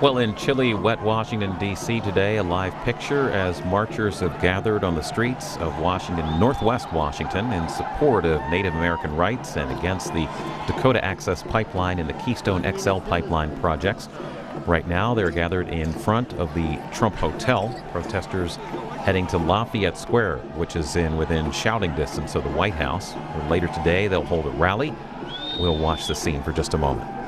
Well, in chilly, wet Washington, D.C. today, a live picture as marchers have gathered on the streets of Washington, Northwest Washington, in support of Native American rights and against the Dakota Access Pipeline and the Keystone XL pipeline projects. Right now, they're gathered in front of the Trump Hotel. Protesters heading to Lafayette Square, which is within shouting distance of the White House. Later today, they'll hold a rally. We'll watch the scene for just a moment.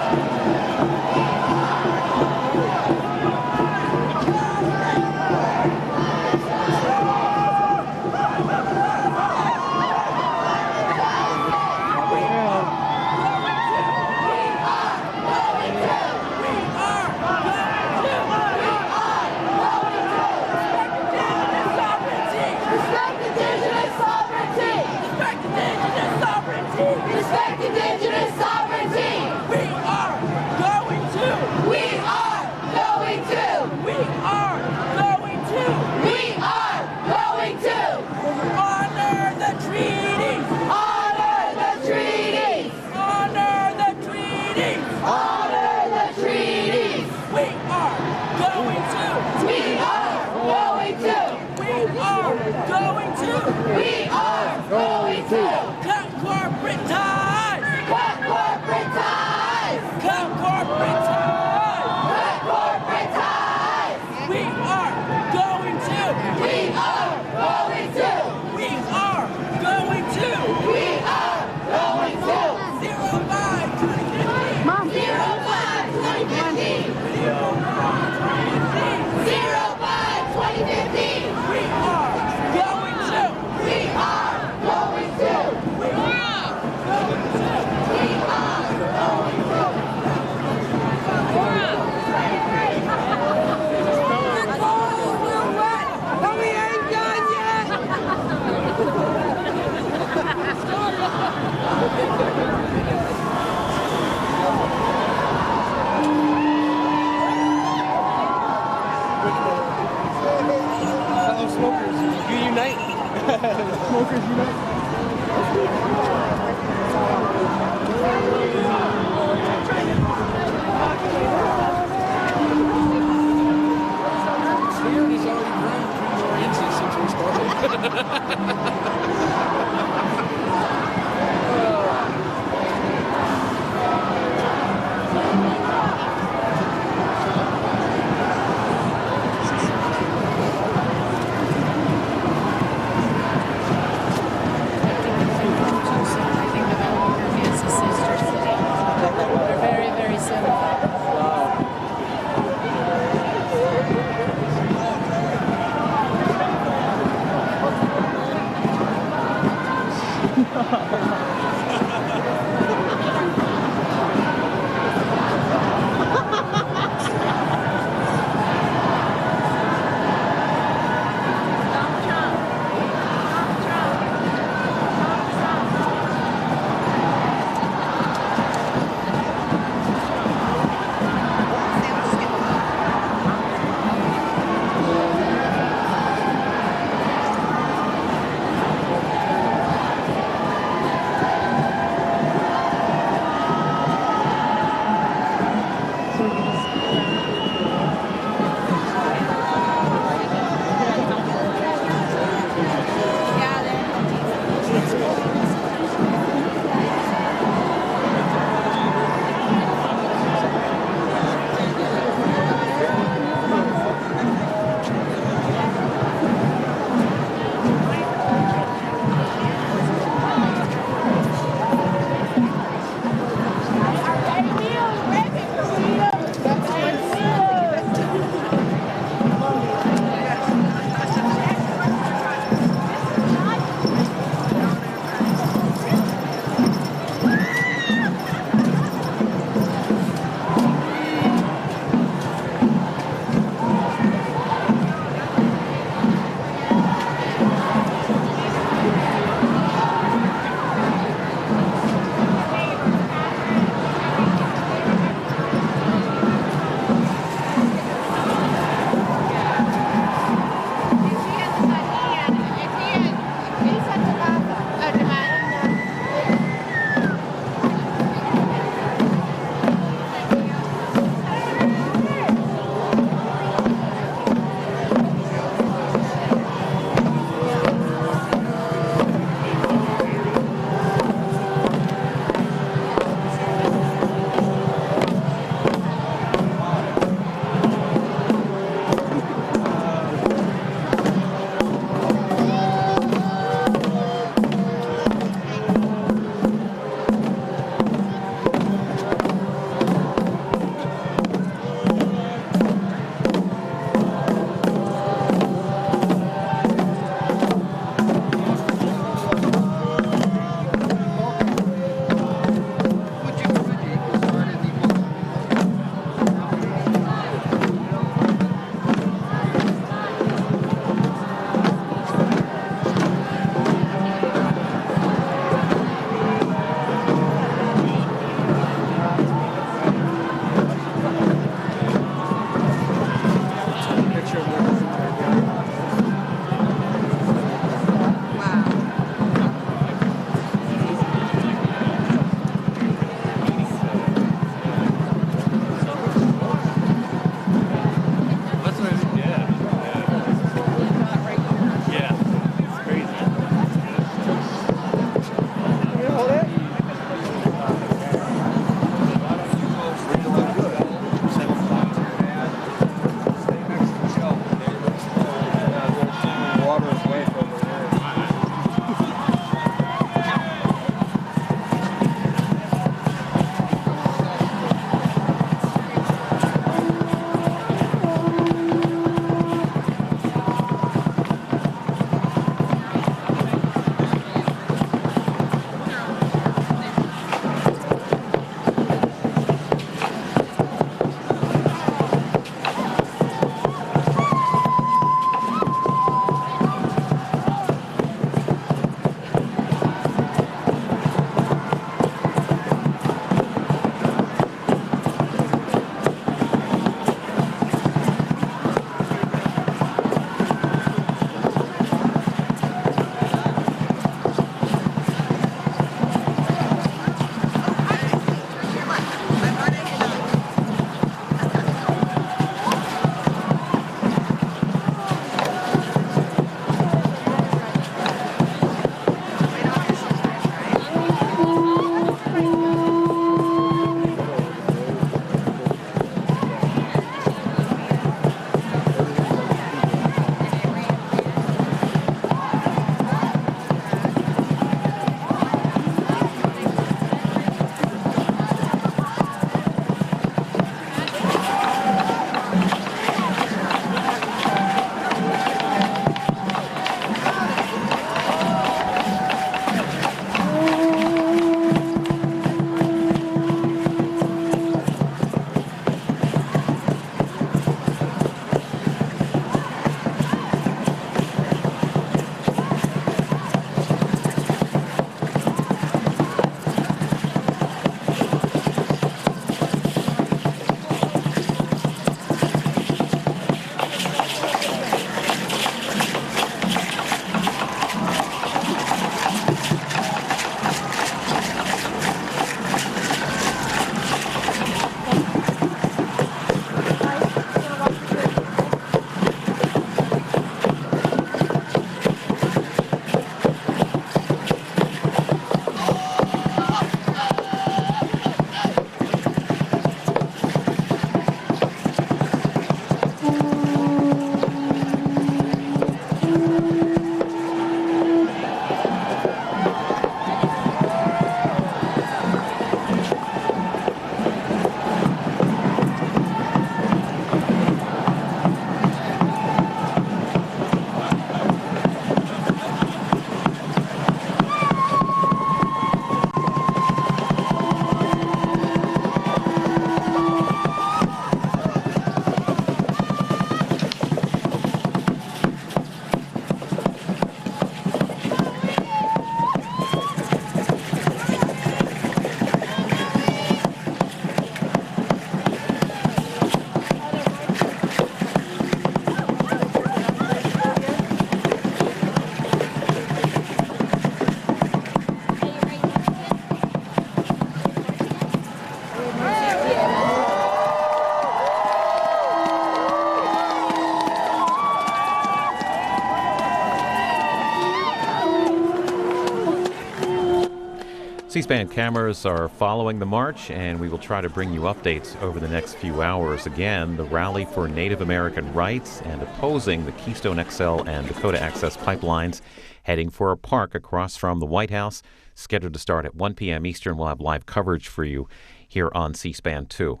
C-SPAN cameras are following the march, and we will try to bring you updates over the next few hours. Again, the rally for Native American rights and opposing the Keystone XL and Dakota Access pipelines, heading for a park across from the White House, scheduled to start at 1 p.m. Eastern. We'll have live coverage for you here on C-SPAN 2.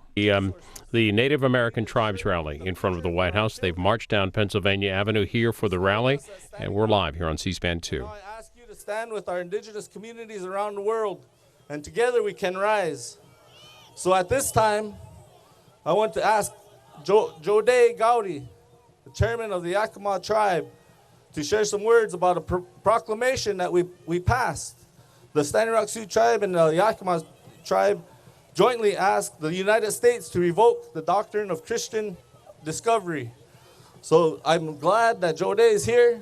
The Native American Tribes rally in front of the White House. They've marched down Pennsylvania Avenue here for the rally, and we're live here on C-SPAN 2. I ask you to stand with our indigenous communities around the world, and together we can rise. So at this time, I want to ask Jode Gowdy, the chairman of the Yakima tribe, to share some words about a proclamation that we passed. The Standing Rock Sioux Tribe and the Yakima tribe jointly asked the United States to revoke the doctrine of Christian discovery. So I'm glad that Jode is here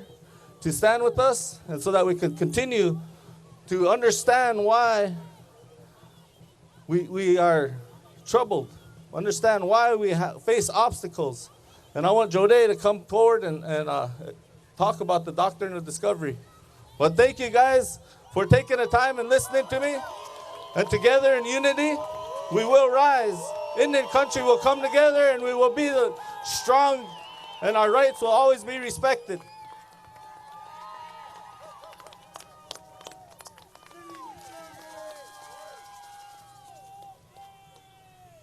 to stand with us, and so that we can continue to understand why we are troubled, understand why we face obstacles. And I want Jode to come forward and talk about the doctrine of discovery. But thank you guys for taking the time and listening to me. And together in unity, we will rise. Indian country will come together, and we will be strong, and our rights will always be respected.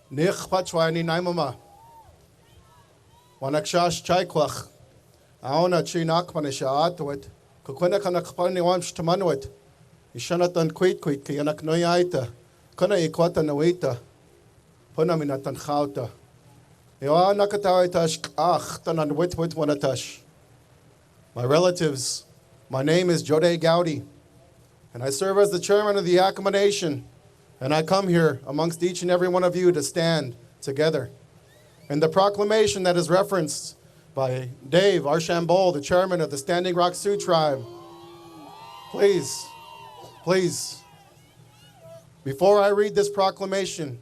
Nich Pachwani Naimama. Wanakshash Chaikwach. Aona Chinak Manishaatwit. Kukunakanak Wamsh Tamanwit. Ishanatan Quit, Kianak Noyaita. Kana Iquata Noita. Punaminatan Khauta. Iwa Nakataitash Ach, Tanan Wit Wanatash. My relatives, my name is Jode Gowdy, and I serve as the chairman of the Yakima Nation, and I come here amongst each and every one of you to stand together. And the proclamation that is referenced by Dave Archambault, the chairman of the Standing Rock Sioux Tribe. Please, before I read this proclamation,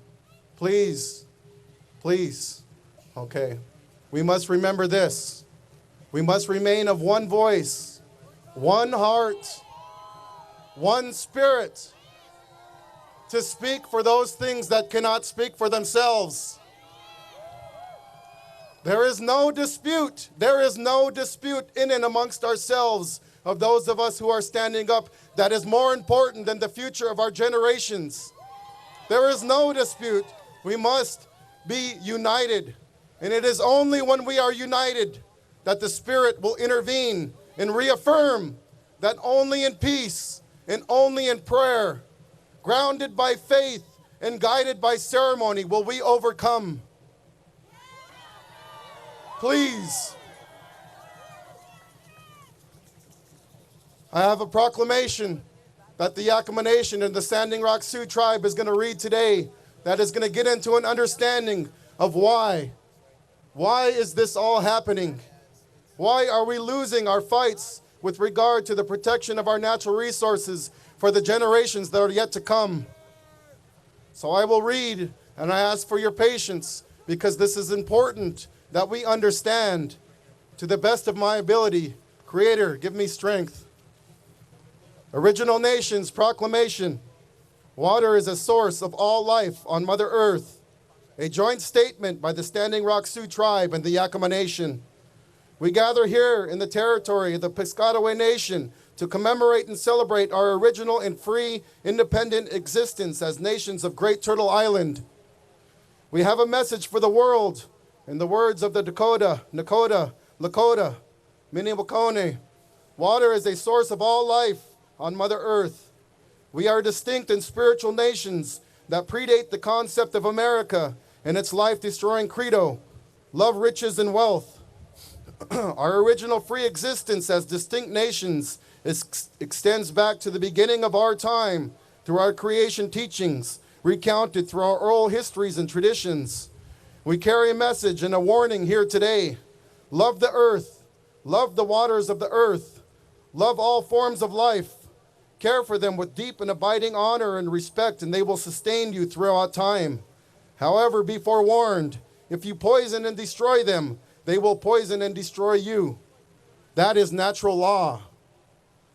please, okay, we must remember this. We must remain of one voice, one heart, one spirit, to speak for those things that cannot speak for themselves. There is no dispute in and amongst ourselves of those of us who are standing up that is more important than the future of our generations. There is no dispute. We must be united. And it is only when we are united that the Spirit will intervene and reaffirm that only in peace and only in prayer, grounded by faith and guided by ceremony, will we overcome. Please. I have a proclamation that the Yakima Nation and the Standing Rock Sioux Tribe is going to read today that is going to get into an understanding of why. Why is this all happening? Why are we losing our fights with regard to the protection of our natural resources for the generations that are yet to come? So I will read, and I ask for your patience, because this is important that we understand. To the best of my ability, Creator, give me strength. Original Nations Proclamation. Water is a source of all life on Mother Earth. A joint statement by the Standing Rock Sioux Tribe and the Yakima Nation. We gather here in the territory of the Piscataway Nation to commemorate and celebrate our original and free, independent existence as nations of Great Turtle Island. We have a message for the world in the words of the Dakota, Nakota, Lakota, Minnewaconie. Water is a source of all life on Mother Earth. We are distinct and spiritual nations that predate the concept of America and its life-destroying credo, love, riches, and wealth. Our original free existence as distinct nations extends back to the beginning of our time through our creation teachings, recounted through our oral histories and traditions. We carry a message and a warning here today. Love the earth, love the waters of the earth, love all forms of life, care for them with deep and abiding honor and respect, and they will sustain you throughout time. However, be forewarned, if you poison and destroy them, they will poison and destroy you. That is natural law.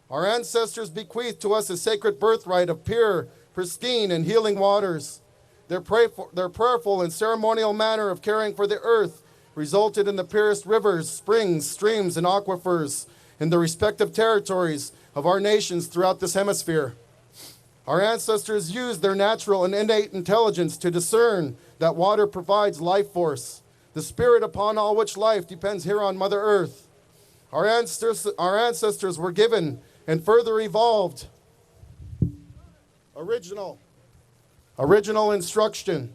Our ancestors bequeathed to us a sacred birthright of pure, pristine and healing waters. Their prayerful and ceremonial manner of caring for the earth resulted in the purest rivers, springs, streams, and aquifers in the respective territories of our nations throughout this hemisphere. Our ancestors used their natural and innate intelligence to discern that water provides life force, the spirit upon all which life depends here on Mother Earth. Our ancestors were given and further evolved original instruction,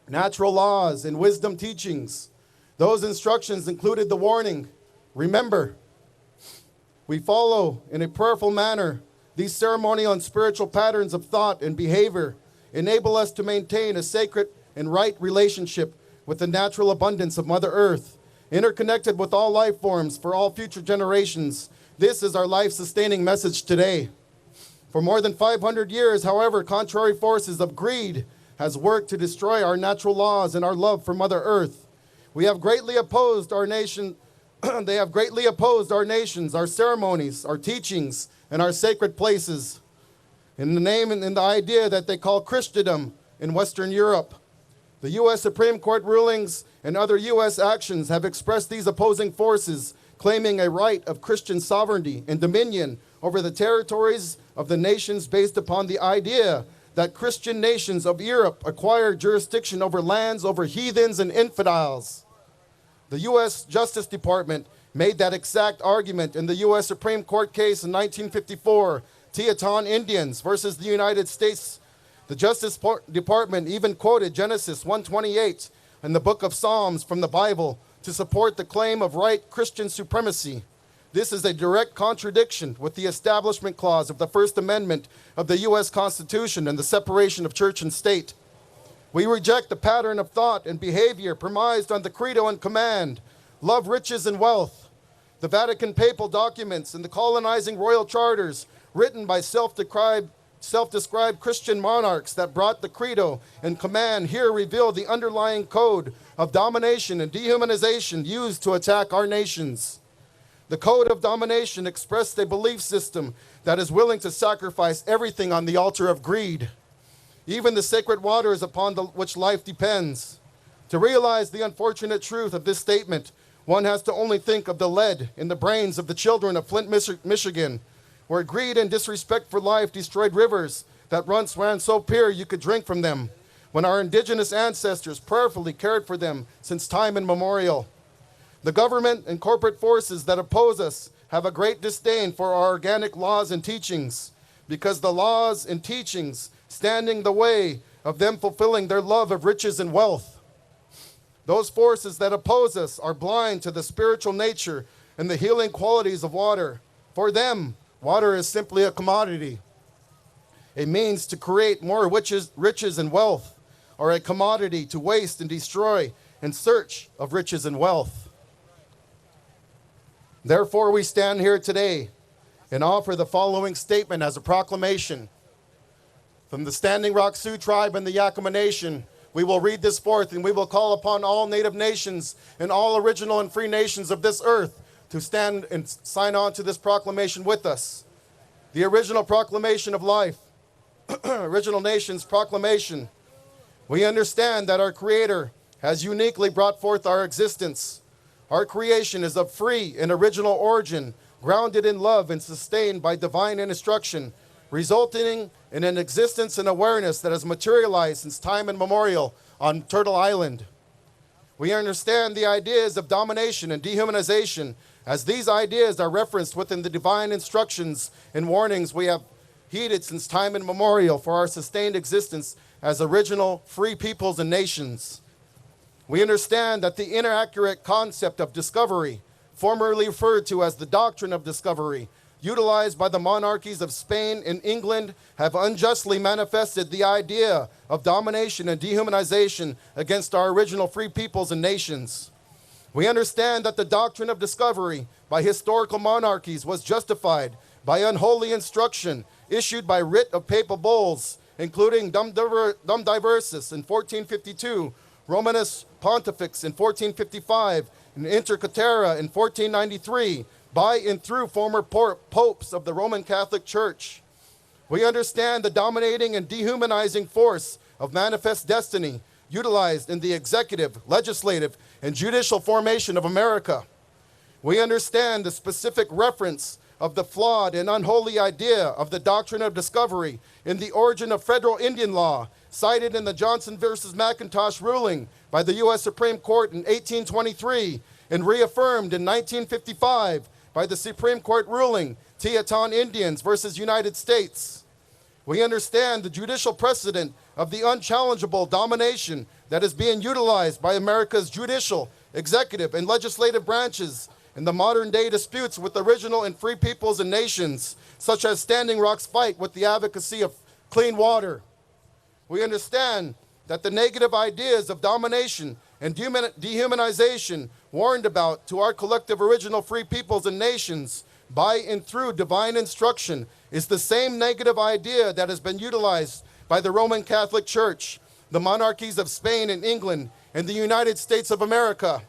natural laws, and wisdom teachings. Those instructions included the warning, remember. We follow in a prayerful manner. These ceremonial and spiritual patterns of thought and behavior enable us to maintain a sacred and right relationship with the natural abundance of Mother Earth, interconnected with all life forms for all future generations. This is our life-sustaining message today. For more than 500 years, however, contrary forces of greed has worked to destroy our natural laws and our love for Mother Earth. We have greatly opposed our nation. They have greatly opposed our nations, our ceremonies, our teachings, and our sacred places in the name and in the idea that they call Christendom in Western Europe. The U.S. Supreme Court rulings and other U.S. actions have expressed these opposing forces, claiming a right of Christian sovereignty and dominion over the territories of the nations based upon the idea that Christian nations of Europe acquired jurisdiction over lands, over heathens and infidels. The U.S. Justice Department made that exact argument in the U.S. Supreme Court case in 1954, Teton Indians versus the United States. The Justice Department even quoted Genesis 1:28 and the book of Psalms from the Bible to support the claim of right Christian supremacy. This is a direct contradiction with the Establishment Clause of the First Amendment of the U.S. Constitution and the separation of church and state. We reject the pattern of thought and behavior premised on the credo and command, love riches and wealth. The Vatican papal documents and the colonizing royal charters written by self-described Christian monarchs that brought the credo and command here reveal the underlying code of domination and dehumanization used to attack our nations. The code of domination expressed a belief system that is willing to sacrifice everything on the altar of greed, even the sacred waters upon which life depends. To realize the unfortunate truth of this statement, one has to only think of the lead in the brains of the children of Flint, Michigan, where greed and disrespect for life destroyed rivers that once ran so pure you could drink from them, when our indigenous ancestors prayerfully cared for them since time immemorial. The government and corporate forces that oppose us have a great disdain for our organic laws and teachings, because the laws and teachings stand in the way of them fulfilling their love of riches and wealth. Those forces that oppose us are blind to the spiritual nature and the healing qualities of water. For them, water is simply a commodity, a means to create more riches and wealth, or a commodity to waste and destroy in search of riches and wealth. Therefore, we stand here today and offer the following statement as a proclamation. From the Standing Rock Sioux Tribe and the Yakima Nation, we will read this forth, and we will call upon all Native nations and all original and free nations of this earth to stand and sign on to this proclamation with us. The original proclamation of life, Original Nations Proclamation. We understand that our Creator has uniquely brought forth our existence. Our creation is of free and original origin, grounded in love and sustained by divine instruction, resulting in an existence and awareness that has materialized since time immemorial on Turtle Island. We understand the ideas of domination and dehumanization, as these ideas are referenced within the divine instructions and warnings we have heeded since time immemorial for our sustained existence as original free peoples and nations. We understand that the inaccurate concept of discovery, formerly referred to as the doctrine of discovery, utilized by the monarchies of Spain and England, have unjustly manifested the idea of domination and dehumanization against our original free peoples and nations. We understand that the doctrine of discovery by historical monarchies was justified by unholy instruction issued by writ of papal bulls, including Dum Diversus in 1452, Romanus Pontifex in 1455, and Inter Caetera in 1493, by and through former popes of the Roman Catholic Church. We understand the dominating and dehumanizing force of manifest destiny utilized in the executive, legislative, and judicial formation of America. We understand the specific reference of the flawed and unholy idea of the doctrine of discovery in the origin of federal Indian law, cited in the Johnson versus McIntosh ruling by the U.S. Supreme Court in 1823 and reaffirmed in 1955 by the Supreme Court ruling Teton Indians versus United States. We understand the judicial precedent of the unchallengeable domination that is being utilized by America's judicial, executive, and legislative branches in the modern-day disputes with original and free peoples and nations, such as Standing Rock's fight with the advocacy of clean water. We understand that the negative ideas of domination and dehumanization warned about to our collective original free peoples and nations by and through divine instruction is the same negative idea that has been utilized by the Roman Catholic Church, the monarchies of Spain and England, and the United States of America.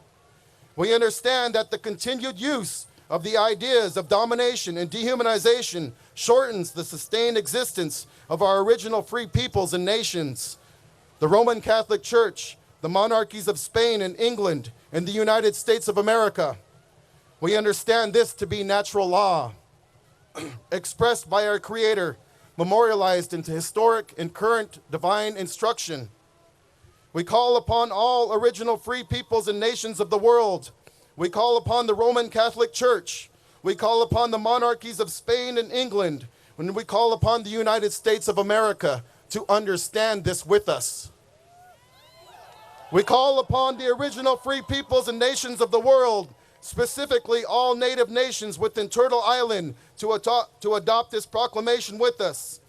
We understand that the continued use of the ideas of domination and dehumanization shortens the sustained existence of our original free peoples and nations. The Roman Catholic Church, the monarchies of Spain and England, and the United States of America. We understand this to be natural law, expressed by our Creator, memorialized into historic and current divine instruction. We call upon all original free peoples and nations of the world. We call upon the Roman Catholic Church. We call upon the monarchies of Spain and England. And we call upon the United States of America to understand this with us. We call upon the original free peoples and nations of the world, specifically all native nations within Turtle Island, to adopt this proclamation with us.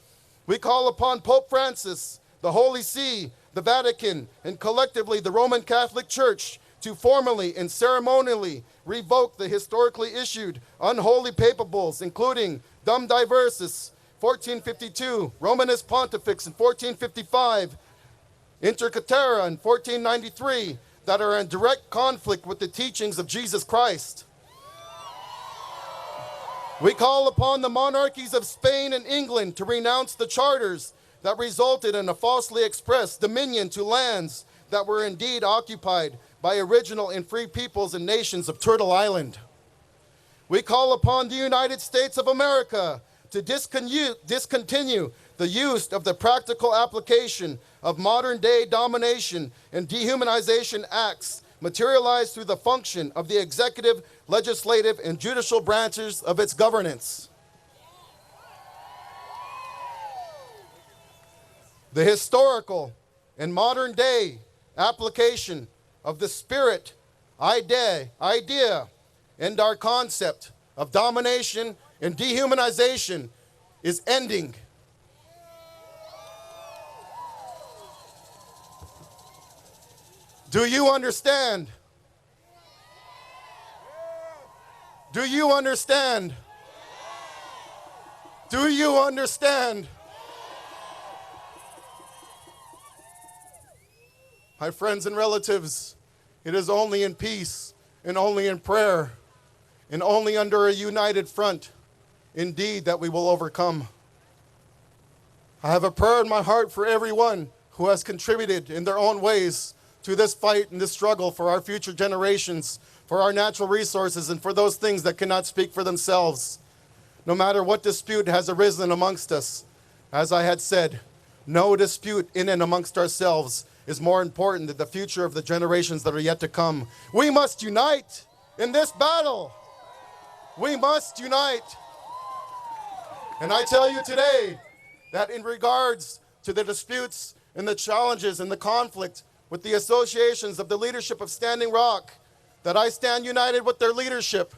We call upon Pope Francis, the Holy See, the Vatican, and collectively the Roman Catholic Church to formally and ceremonially revoke the historically issued unholy papal bulls, including Dum Diversus, 1452, Romanus Pontifex in 1455, Inter Caetera in 1493, that are in direct conflict with the teachings of Jesus Christ. We call upon the monarchies of Spain and England to renounce the charters that resulted in a falsely expressed dominion to lands that were indeed occupied by original and free peoples and nations of Turtle Island. We call upon the United States of America to discontinue the use of the practical application of modern-day domination and dehumanization acts materialized through the function of the executive, legislative, and judicial branches of its governance. The historical and modern-day application of the spirit, idea, and our concept of domination and dehumanization is ending. Do you understand? Do you understand? Do you understand? My friends and relatives, it is only in peace and only in prayer and only under a united front, indeed, that we will overcome. I have a prayer in my heart for everyone who has contributed in their own ways to this fight and this struggle for our future generations, for our natural resources, and for those things that cannot speak for themselves. No matter what dispute has arisen amongst us, as I had said, no dispute in and amongst ourselves is more important than the future of the generations that are yet to come. We must unite in this battle. We must unite. And I tell you today that in regards to the disputes and the challenges and the conflict with the associations of the leadership of Standing Rock, that I stand united with their leadership.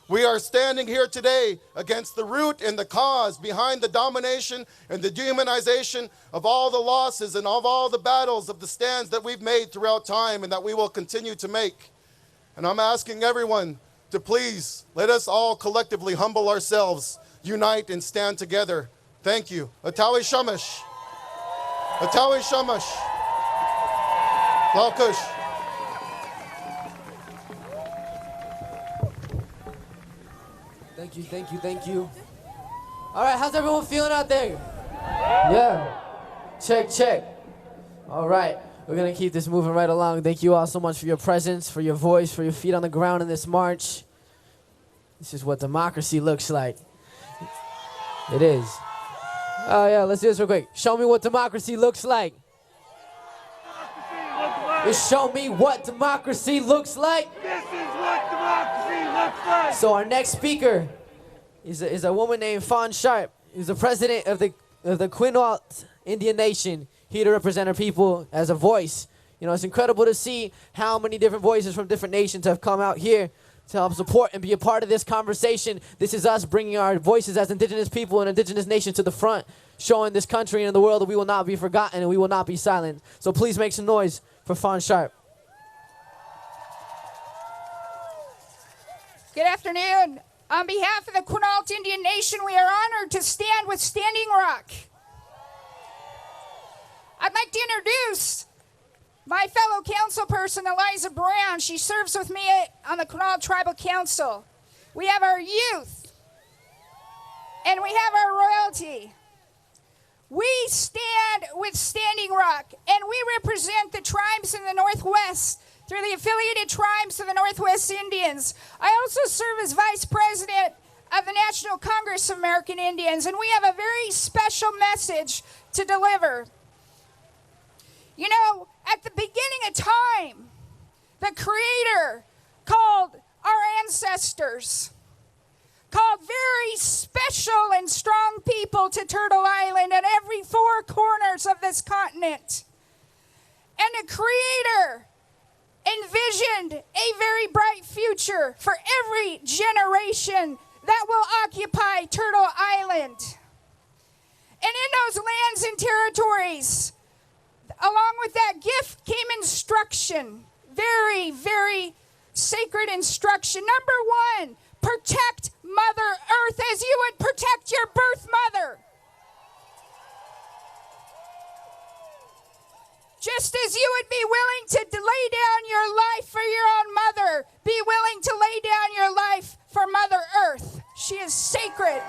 We are standing here today against the root and the cause behind the domination and the dehumanization of all the losses and of all the battles of the stands that we've made throughout time and that we will continue to make. And I'm asking everyone to please let us all collectively humble ourselves, unite and stand together. Thank you. Atawi Shamash. Atawi Shamash. Laukush. Thank you. All right, how's everyone feeling out there? Yeah. Check, check. All right. We're going to keep this moving right along. Thank you all so much for your presence, for your voice, for your feet on the ground in this march. This is what democracy looks like. It is. Oh, yeah, let's do this real quick. Show me what democracy looks like. Show me what democracy looks like. This is what democracy looks like. So our next speaker is a woman named Fawn Sharp, who's the president of the Quinault Indian Nation, here to represent our people as a voice. You know, it's incredible to see how many different voices from different nations have come out here to help support and be a part of this conversation. This is us bringing our voices as indigenous people and indigenous nations to the front, showing this country and the world that we will not be forgotten and we will not be silent. So please make some noise for Fawn Sharp. Good afternoon. On behalf of the Quinault Indian Nation, we are honored to stand with Standing Rock. I'd like to introduce my fellow council person, Eliza Brown. She serves with me on the Quinault Tribal Council. We have our youth, and we have our royalty. We stand with Standing Rock, and we represent the tribes in the Northwest through the affiliated tribes of the Northwest Indians. I also serve as vice president of the National Congress of American Indians, and we have a very special message to deliver. You know, at the beginning of time, the Creator called our ancestors, called very special and strong people to Turtle Island and every four corners of this continent. And the Creator envisioned a very bright future for every generation that will occupy Turtle Island. And in those lands and territories, along with that gift came instruction, very, very sacred instruction. Number one, protect Mother Earth as you would protect your birth mother. Just as you would be willing to lay down your life for your own mother, be willing to lay down your life for Mother Earth. She is sacred.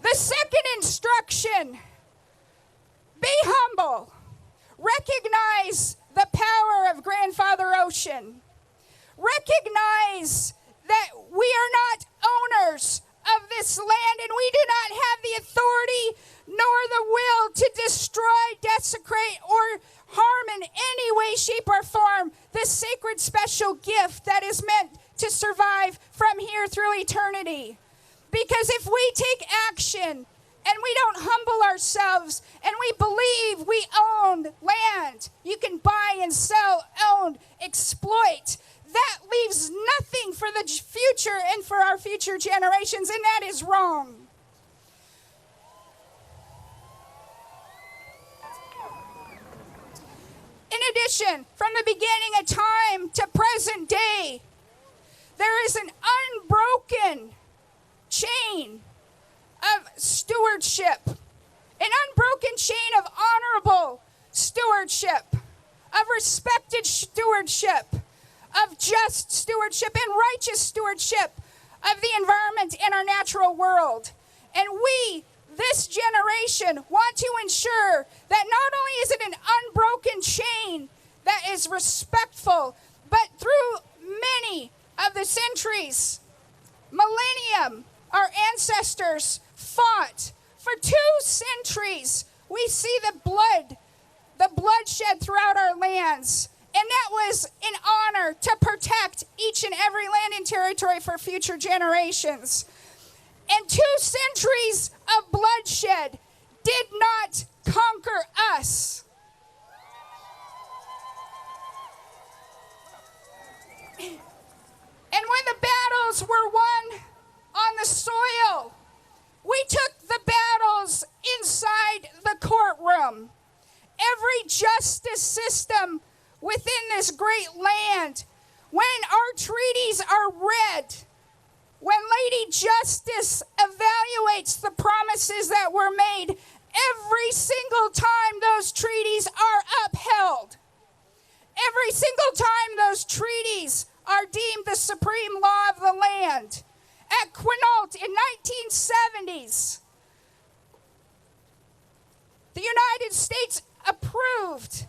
The second instruction, be humble. Recognize the power of Grandfather Ocean. Recognize that we are not owners of this land, and we do not have the authority nor the will to destroy, desecrate, or harm in any way, shape, or form this sacred special gift that is meant to survive from here through eternity. Because if we take action and we don't humble ourselves and we believe we own land, you can buy and sell, own, exploit, that leaves nothing for the future and for our future generations, and that is wrong. In addition, from the beginning of time to present day, there is an unbroken chain of stewardship, an unbroken chain of honorable stewardship, of respected stewardship, of just stewardship and righteous stewardship of the environment and our natural world. And we, this generation, want to ensure that not only is it an unbroken chain that is respectful, but through many of the centuries, millennium, our ancestors fought. For 2 centuries, we see the bloodshed throughout our lands. And that was in honor to protect each and every land and territory for future generations. And 2 centuries of bloodshed did not conquer us. And when the battles were won on the soil, we took the battles inside the courtroom. Every justice system within this great land, when our treaties are read, when Lady Justice evaluates the promises that were made, every single time those treaties are upheld. Every single time those treaties are deemed the supreme law of the land. At Quinault in 1970s, United States approved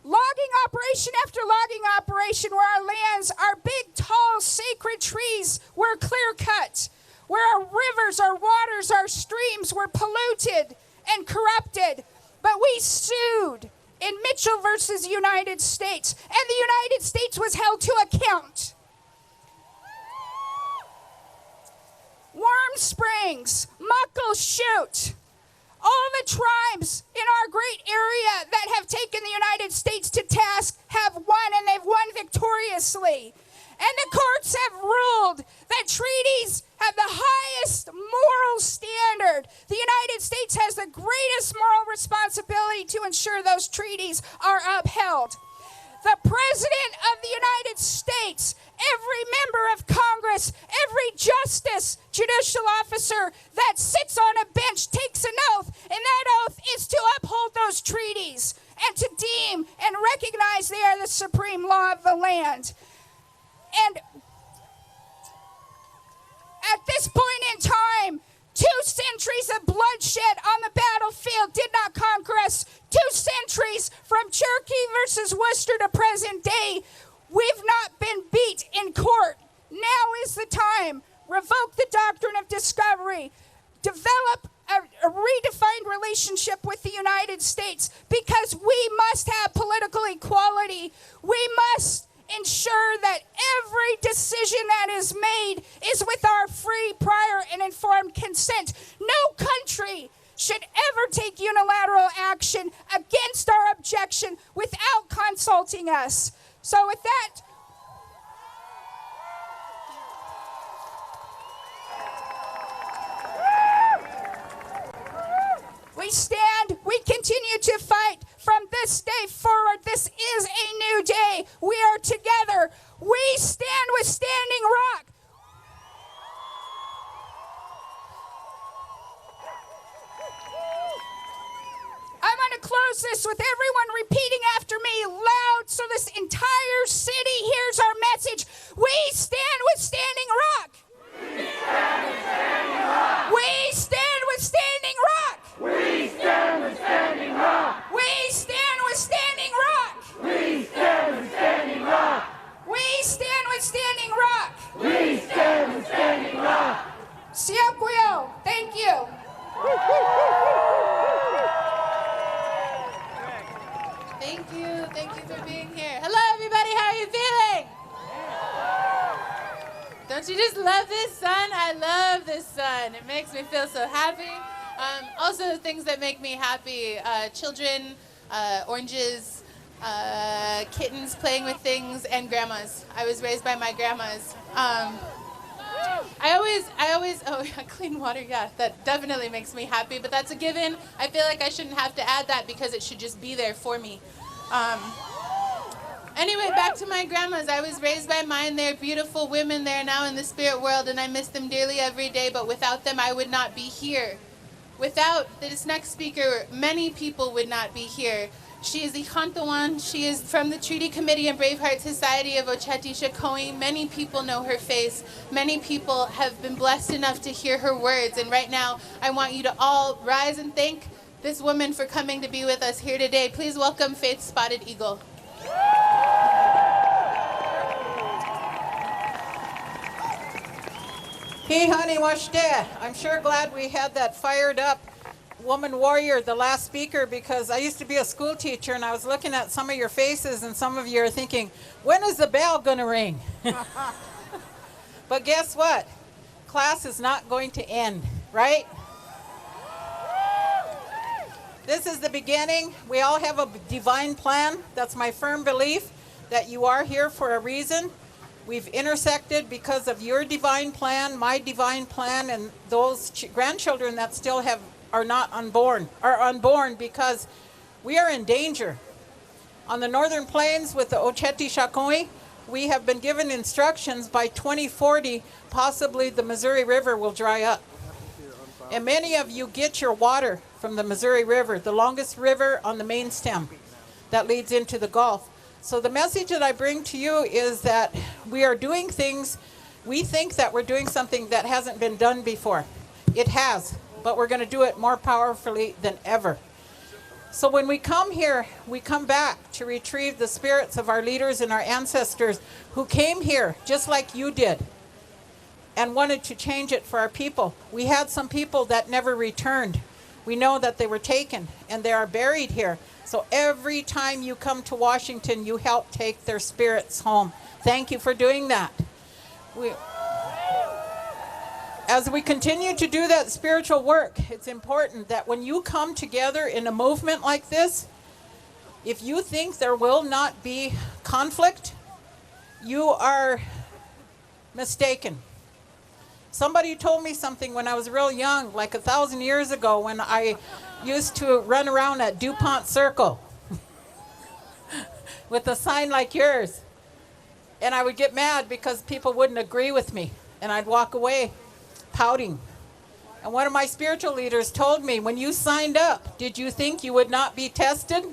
logging operation after logging operation where our lands, our big, tall, sacred trees were clear cut, where our rivers, our waters, our streams were polluted and corrupted. But we sued in Mitchell versus United States, and the United States was held to account. Warm Springs, Muckleshoot, all the tribes in our great area that have taken the United States to task have won, and they've won victoriously. And the courts have ruled that treaties have the highest moral standard. The United States has the greatest moral responsibility to ensure those treaties are upheld. The President of the United States, every member of Congress, every justice, judicial officer that sits on a bench takes an oath, and that oath is to uphold those treaties and to deem and recognize they are the supreme law of the land. And at this point in time, 2 centuries of bloodshed on the battlefield did not conquer us. 2 centuries from Cherokee versus Worcester to present day, we've not been beat in court. Now is the time. Revoke the doctrine of discovery. Develop a redefined relationship with the United States, because we must have political equality. We must ensure that every decision that is made is with our free, prior, and informed consent. No country should ever take unilateral action against our objection without consulting us. So with that, we stand, we continue to fight. From this day forward, this is a new day. We are together. We stand with Standing Rock. I'm going to close this with everyone repeating after me loud so this entire city hears our message. We stand with Standing Rock. We stand with Standing Rock. We stand with Standing Rock. We stand with Standing Rock. We stand with Standing Rock. We stand with Standing Rock. We stand with Standing Rock. We stand with Standing Rock. Siakuyo, thank you. Thank you for being here. Hello, everybody. How are you feeling? Don't you just love this sun? I love this sun. It makes me feel so happy. Also, things that make me happy: children, oranges, kittens playing with things, and grandmas. I was raised by my grandmas. I always, clean water, yeah, that definitely makes me happy, but that's a given. I feel like I shouldn't have to add that because it should just be there for me. Anyway, back to my grandmas. I was raised by mine. They're beautiful women. They're now in the spirit world, and I miss them dearly every day, but without them, I would not be here. Without this next speaker, many people would not be here. She is Ihantawan. She is from the Treaty Committee and Braveheart Society of Oceti-Sakowin. Many people know her face. Many people have been blessed enough to hear her words. And right now, I want you to all rise and thank this woman for coming to be with us here today. Please welcome Faith Spotted Eagle. Hey, honey, washte. I'm sure glad we had that fired up woman warrior, the last speaker, because I used to be a school teacher and I was looking at some of your faces and some of you are thinking, when is the bell going to ring? But guess what? Class is not going to end, right? This is the beginning. We all have a divine plan. That's my firm belief that you are here for a reason. We've intersected because of your divine plan, my divine plan, and those grandchildren that still are unborn because we are in danger. On the northern plains with the Oceti-Sakowin, we have been given instructions by 2040, possibly the Missouri River will dry up. And many of you get your water from the Missouri River, the longest river on the main stem that leads into the Gulf. So the message that I bring to you is that we are doing things, we think that we're doing something that hasn't been done before. It has, but we're going to do it more powerfully than ever. So when we come here, we come back to retrieve the spirits of our leaders and our ancestors who came here just like you did and wanted to change it for our people. We had some people that never returned. We know that they were taken and they are buried here. So every time you come to Washington, you help take their spirits home. Thank you for doing that. As we continue to do that spiritual work, it's important that when you come together in a movement like this, if you think there will not be conflict, you are mistaken. Somebody told me something when I was real young, like 1,000 years ago, when I used to run around at DuPont Circle with a sign like yours. And I would get mad because people wouldn't agree with me. And I'd walk away pouting. And one of my spiritual leaders told me, when you signed up, did you think you would not be tested?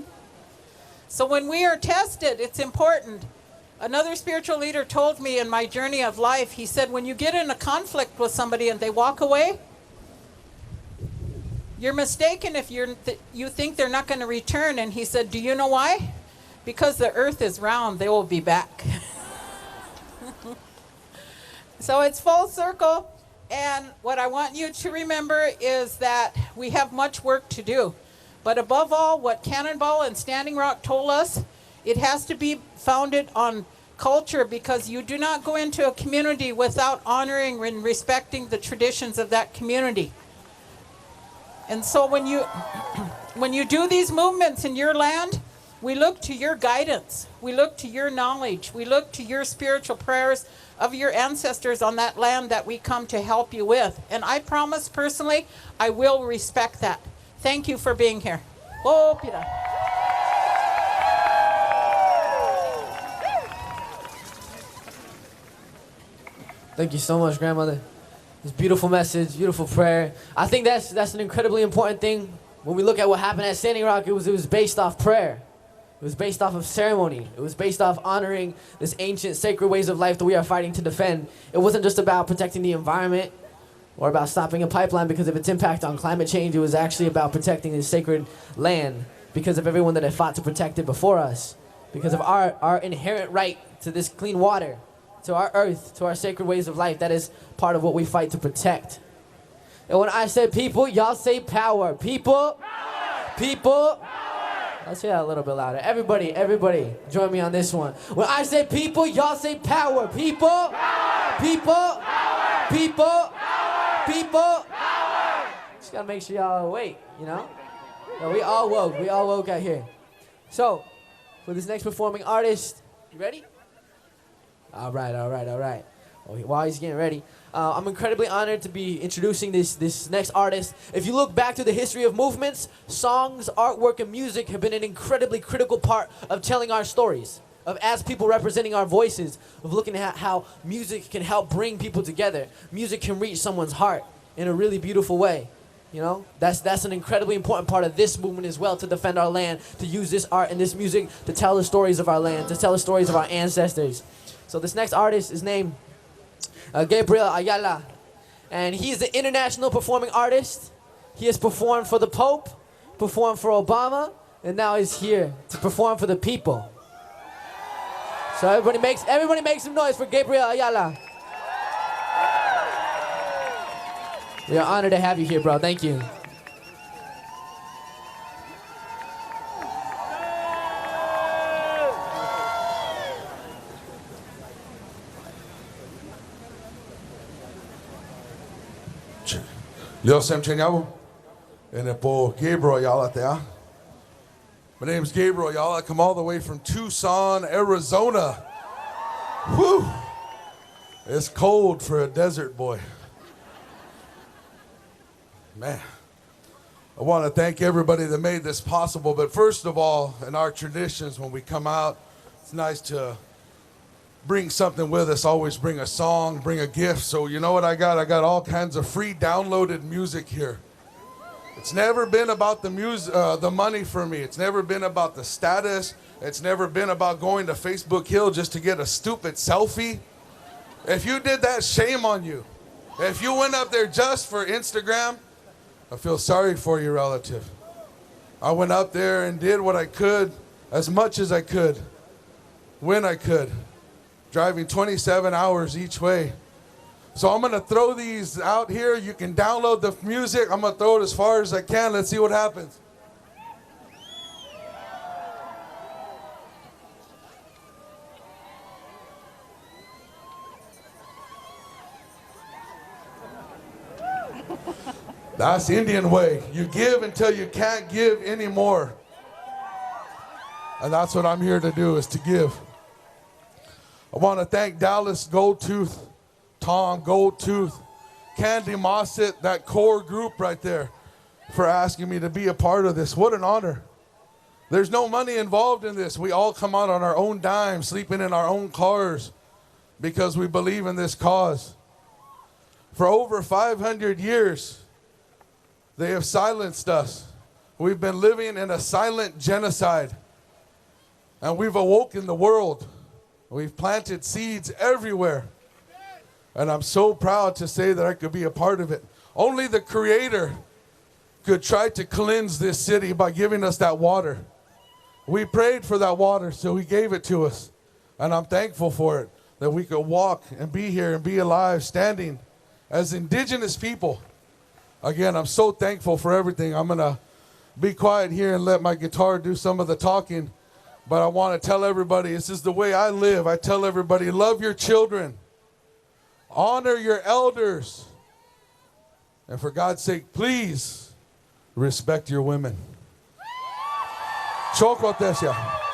So when we are tested, it's important. Another spiritual leader told me in my journey of life, he said, when you get in a conflict with somebody and they walk away, you're mistaken if you think they're not going to return. And he said, do you know why? Because the earth is round, they will be back. So it's full circle. And what I want you to remember is that we have much work to do. But above all, what Cannonball and Standing Rock told us, it has to be founded on culture, because you do not go into a community without honoring and respecting the traditions of that community. And so when you do these movements in your land, we look to your guidance. We look to your knowledge. We look to your spiritual prayers of your ancestors on that land that we come to help you with. And I promise personally, I will respect that. Thank you for being here. Oh, Peter. Thank you so much, grandmother. This beautiful message, beautiful prayer. I think that's an incredibly important thing. When we look at what happened at Standing Rock, it was based off prayer. It was based off of ceremony. It was based off honoring this ancient sacred ways of life that we are fighting to defend. It wasn't just about protecting the environment or about stopping a pipeline because of its impact on climate change. It was actually about protecting this sacred land because of everyone that had fought to protect it before us, because of our inherent right to this clean water, to our earth, to our sacred ways of life. That is part of what we fight to protect. And when I said people, y'all say power. People, power. People, power. Let's hear that a little bit louder. Everybody, join me on this one. When I say people, y'all say power. People, power. People, power. People, power. People, power. Just gotta make sure y'all are awake, you know? No, we all woke out here. So, for this next performing artist, you ready? All right. Well, while he's getting ready, I'm incredibly honored to be introducing this next artist. If you look back to the history of movements, songs, artwork, and music have been an incredibly critical part of telling our stories, of as people representing our voices, of looking at how music can help bring people together. Music can reach someone's heart in a really beautiful way. You know, that's an incredibly important part of this movement as well, to defend our land, to use this art and this music to tell the stories of our land, to tell the stories of our ancestors. So this next artist is named Gabriel Ayala, and he's an international performing artist. He has performed for the Pope, performed for Obama, and now he's here to perform for the people. So everybody make some noise for Gabriel Ayala. We are honored to have you here, bro. Thank you. Leo Semchenyavo, and po Gabriel Ayala there. My name's Gabriel Ayala. I come all the way from Tucson, Arizona. Whew! It's cold for a desert boy. Man, I want to thank everybody that made this possible. But first of all, in our traditions, when we come out, it's nice to bring something with us. Always bring a song, bring a gift. So you know what I got? I got all kinds of free downloaded music here. It's never been about the music, the money for me. It's never been about the status. It's never been about going to Facebook Hill just to get a stupid selfie. If you did that, shame on you. If you went up there just for Instagram, I feel sorry for your relative. I went up there and did what I could, as much as I could, when I could, driving 27 hours each way. So I'm gonna throw these out here. You can download the music. I'm gonna throw it as far as I can. Let's see what happens. That's the Indian way. You give until you can't give anymore. And that's what I'm here to do, is to give. I want to thank Dallas Goldtooth, Tom Goldtooth, Candy Mossett, that core group right there, for asking me to be a part of this. What an honor. There's no money involved in this. We all come out on our own dime, sleeping in our own cars, because we believe in this cause. For over 500 years, they have silenced us. We've been living in a silent genocide. And we've awoken the world. We've planted seeds everywhere. And I'm so proud to say that I could be a part of it. Only the Creator could try to cleanse this city by giving us that water. We prayed for that water, so He gave it to us. And I'm thankful for it, that we could walk and be here and be alive, standing as indigenous people. Again, I'm so thankful for everything. I'm going to be quiet here and let my guitar do some of the talking. But I want to tell everybody, this is the way I live. I tell everybody, love your children. Honor your elders. And for God's sake, please respect your women. Chokotesha.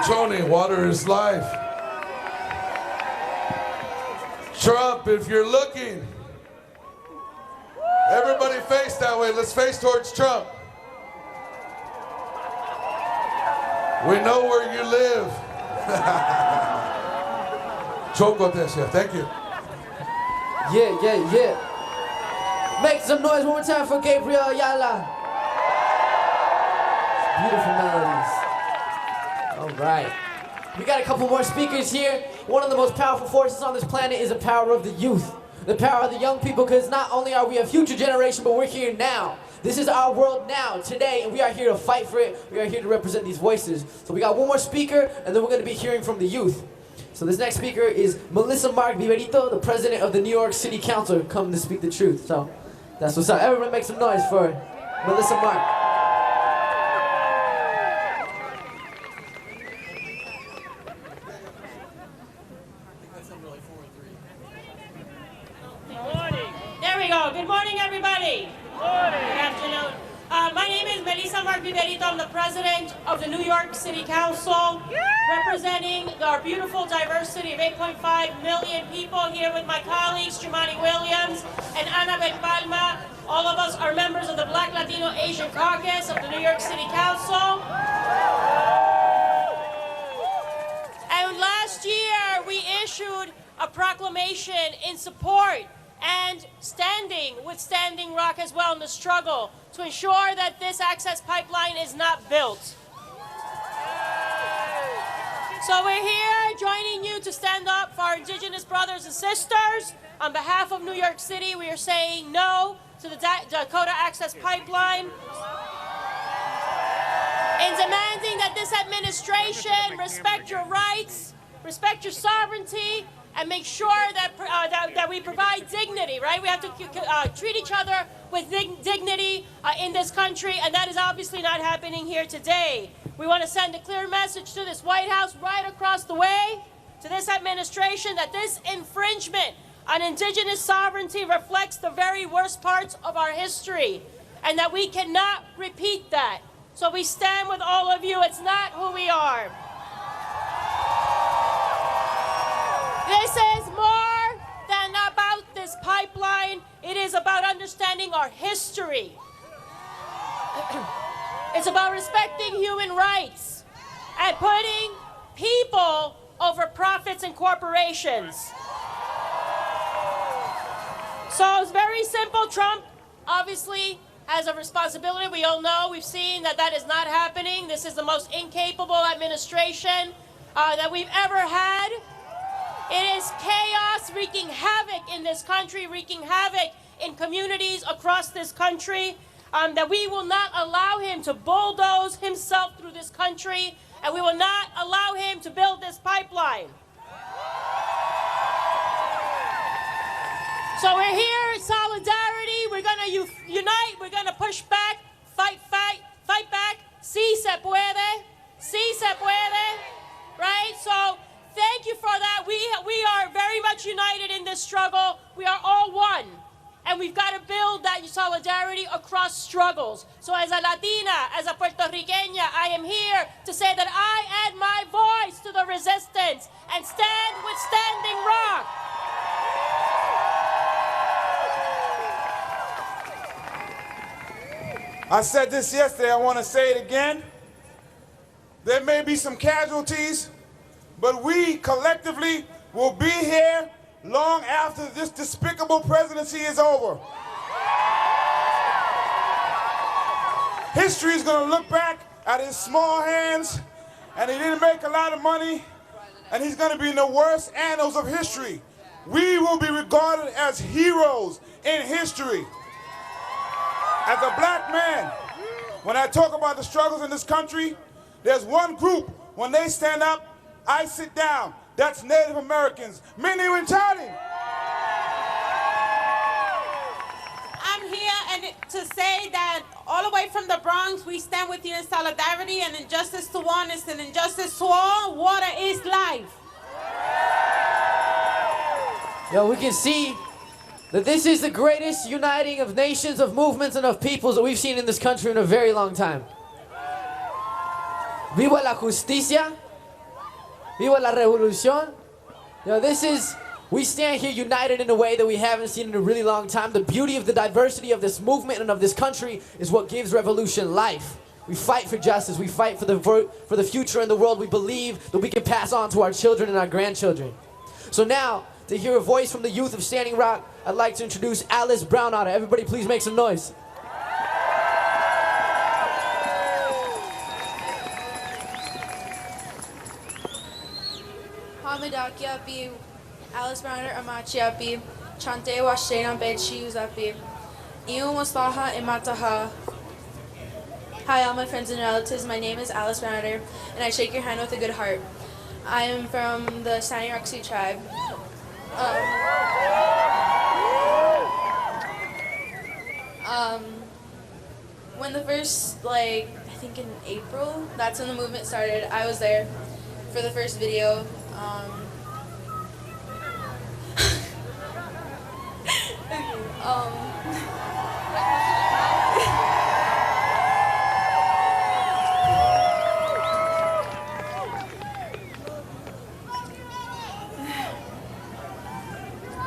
Tony, water is life. Trump, if you're looking, everybody face that way. Let's face towards Trump. We know where you live. Chocotesia, thank you. Yeah. Make some noise one more time for Gabriel Ayala. Beautiful melodies. All right. We got a couple more speakers here. One of the most powerful forces on this planet is the power of the youth. The power of the young people, because not only are we a future generation, but we're here now. This is our world now, today, and we are here to fight for it. We are here to represent these voices. So we got one more speaker, and then we're going to be hearing from the youth. So this next speaker is Melissa Mark Viverito, the president of the New York City Council, come to speak the truth. So that's what's up. Everyone make some noise for Melissa Mark. There we go. Good morning, everybody. Good morning. Good afternoon. My name is Melissa Mark Viverito. I'm the president of the New York City Council, representing our beautiful diversity of 8.5 million people here with my colleagues, Jumani Williams and Annabel Palma. All of us are members of the Black Latino Asian Caucus of the New York City Council. And last year, we issued a proclamation in support and standing with Standing Rock as well in the struggle to ensure that this access pipeline is not built. So we're here joining you to stand up for our indigenous brothers and sisters. On behalf of New York City, we are saying no to the Dakota access pipeline and demanding that this administration respect your rights, respect your sovereignty, and make sure that that we provide dignity, right? We have to treat each other with dignity in this country, and that is obviously not happening here today. We want to send a clear message to this White House right across the way, to this administration, that this infringement on indigenous sovereignty reflects the very worst parts of our history, and that we cannot repeat that. So we stand with all of you. It's not who we are. This is more than about this pipeline. It is about understanding our history. It's about respecting human rights and putting people over profits and corporations. So it's very simple. Trump obviously has a responsibility. We all know, we've seen that that is not happening. This is the most incapable administration that we've ever had. It is chaos wreaking havoc in this country, wreaking havoc in communities across this country, that we will not allow him to bulldoze himself through this country, and we will not allow him to build this pipeline. So we're here in solidarity. We're going to unite. We're going to push back, fight back. Sí se puede. Sí se puede. Right? So thank you for that. We are very much united in this struggle. We are all one. And we've got to build that solidarity across struggles. So as a Latina, as a Puerto Riqueña, I am here to say that I add my voice to the resistance and stand with Standing Rock. I said this yesterday, I want to say it again. There may be some casualties, but we collectively will be here long after this despicable presidency is over. History is going to look back at his small hands, and he didn't make a lot of money, and he's going to be in the worst annals of history. We will be regarded as heroes in history. As a black man, when I talk about the struggles in this country, there's one group, when they stand up, I sit down. That's Native Americans. Many Wintani. I'm here to say that all the way from the Bronx, we stand with you in solidarity, and injustice to one is an injustice to all. Water is life. Yo, we can see that this is the greatest uniting of nations, of movements, and of peoples that we've seen in this country in a very long time. Viva la justicia, Viva la revolución. We stand here united in a way that we haven't seen in a really long time. The beauty of the diversity of this movement and of this country is what gives revolution life. We fight for justice. We fight for the future and the world we believe that we can pass on to our children and our grandchildren. So now, to hear a voice from the youth of Standing Rock, I'd like to introduce Alice Brownotter. Everybody please make some noise. Hamidakiapi, Alice Brownotter Amachiapi, Chante Washena Bedshi Uzapi, Iu Muslaha Imataha. Hi, all my friends and relatives. My name is Alice Brownotter, and I shake your hand with a good heart. I am from the Standing Rock Sioux Tribe. When the first, I think in April, that's when the movement started. I was there for the first video.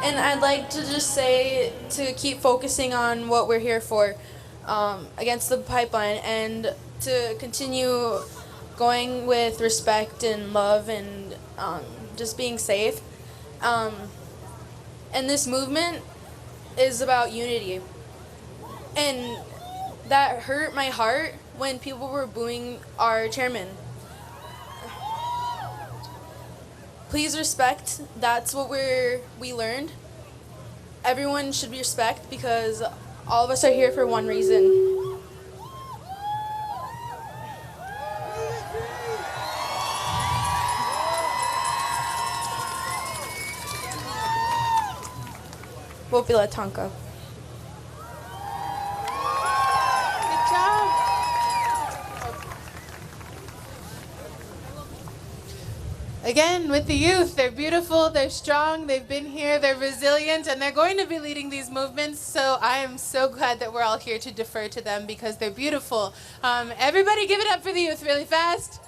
And I'd like to just say to keep focusing on what we're here for, against the pipeline, and to continue going with respect and love and just being safe. And this movement is about unity. And that hurt my heart when people were booing our chairman. Please respect. That's what we learned. Everyone should be respect because all of us are here for one reason. Wopila Tonka. Good job. Again, with the youth, they're beautiful, they're strong, they've been here, they're resilient, and they're going to be leading these movements. So I am so glad that we're all here to defer to them because they're beautiful. Everybody give it up for the youth really fast.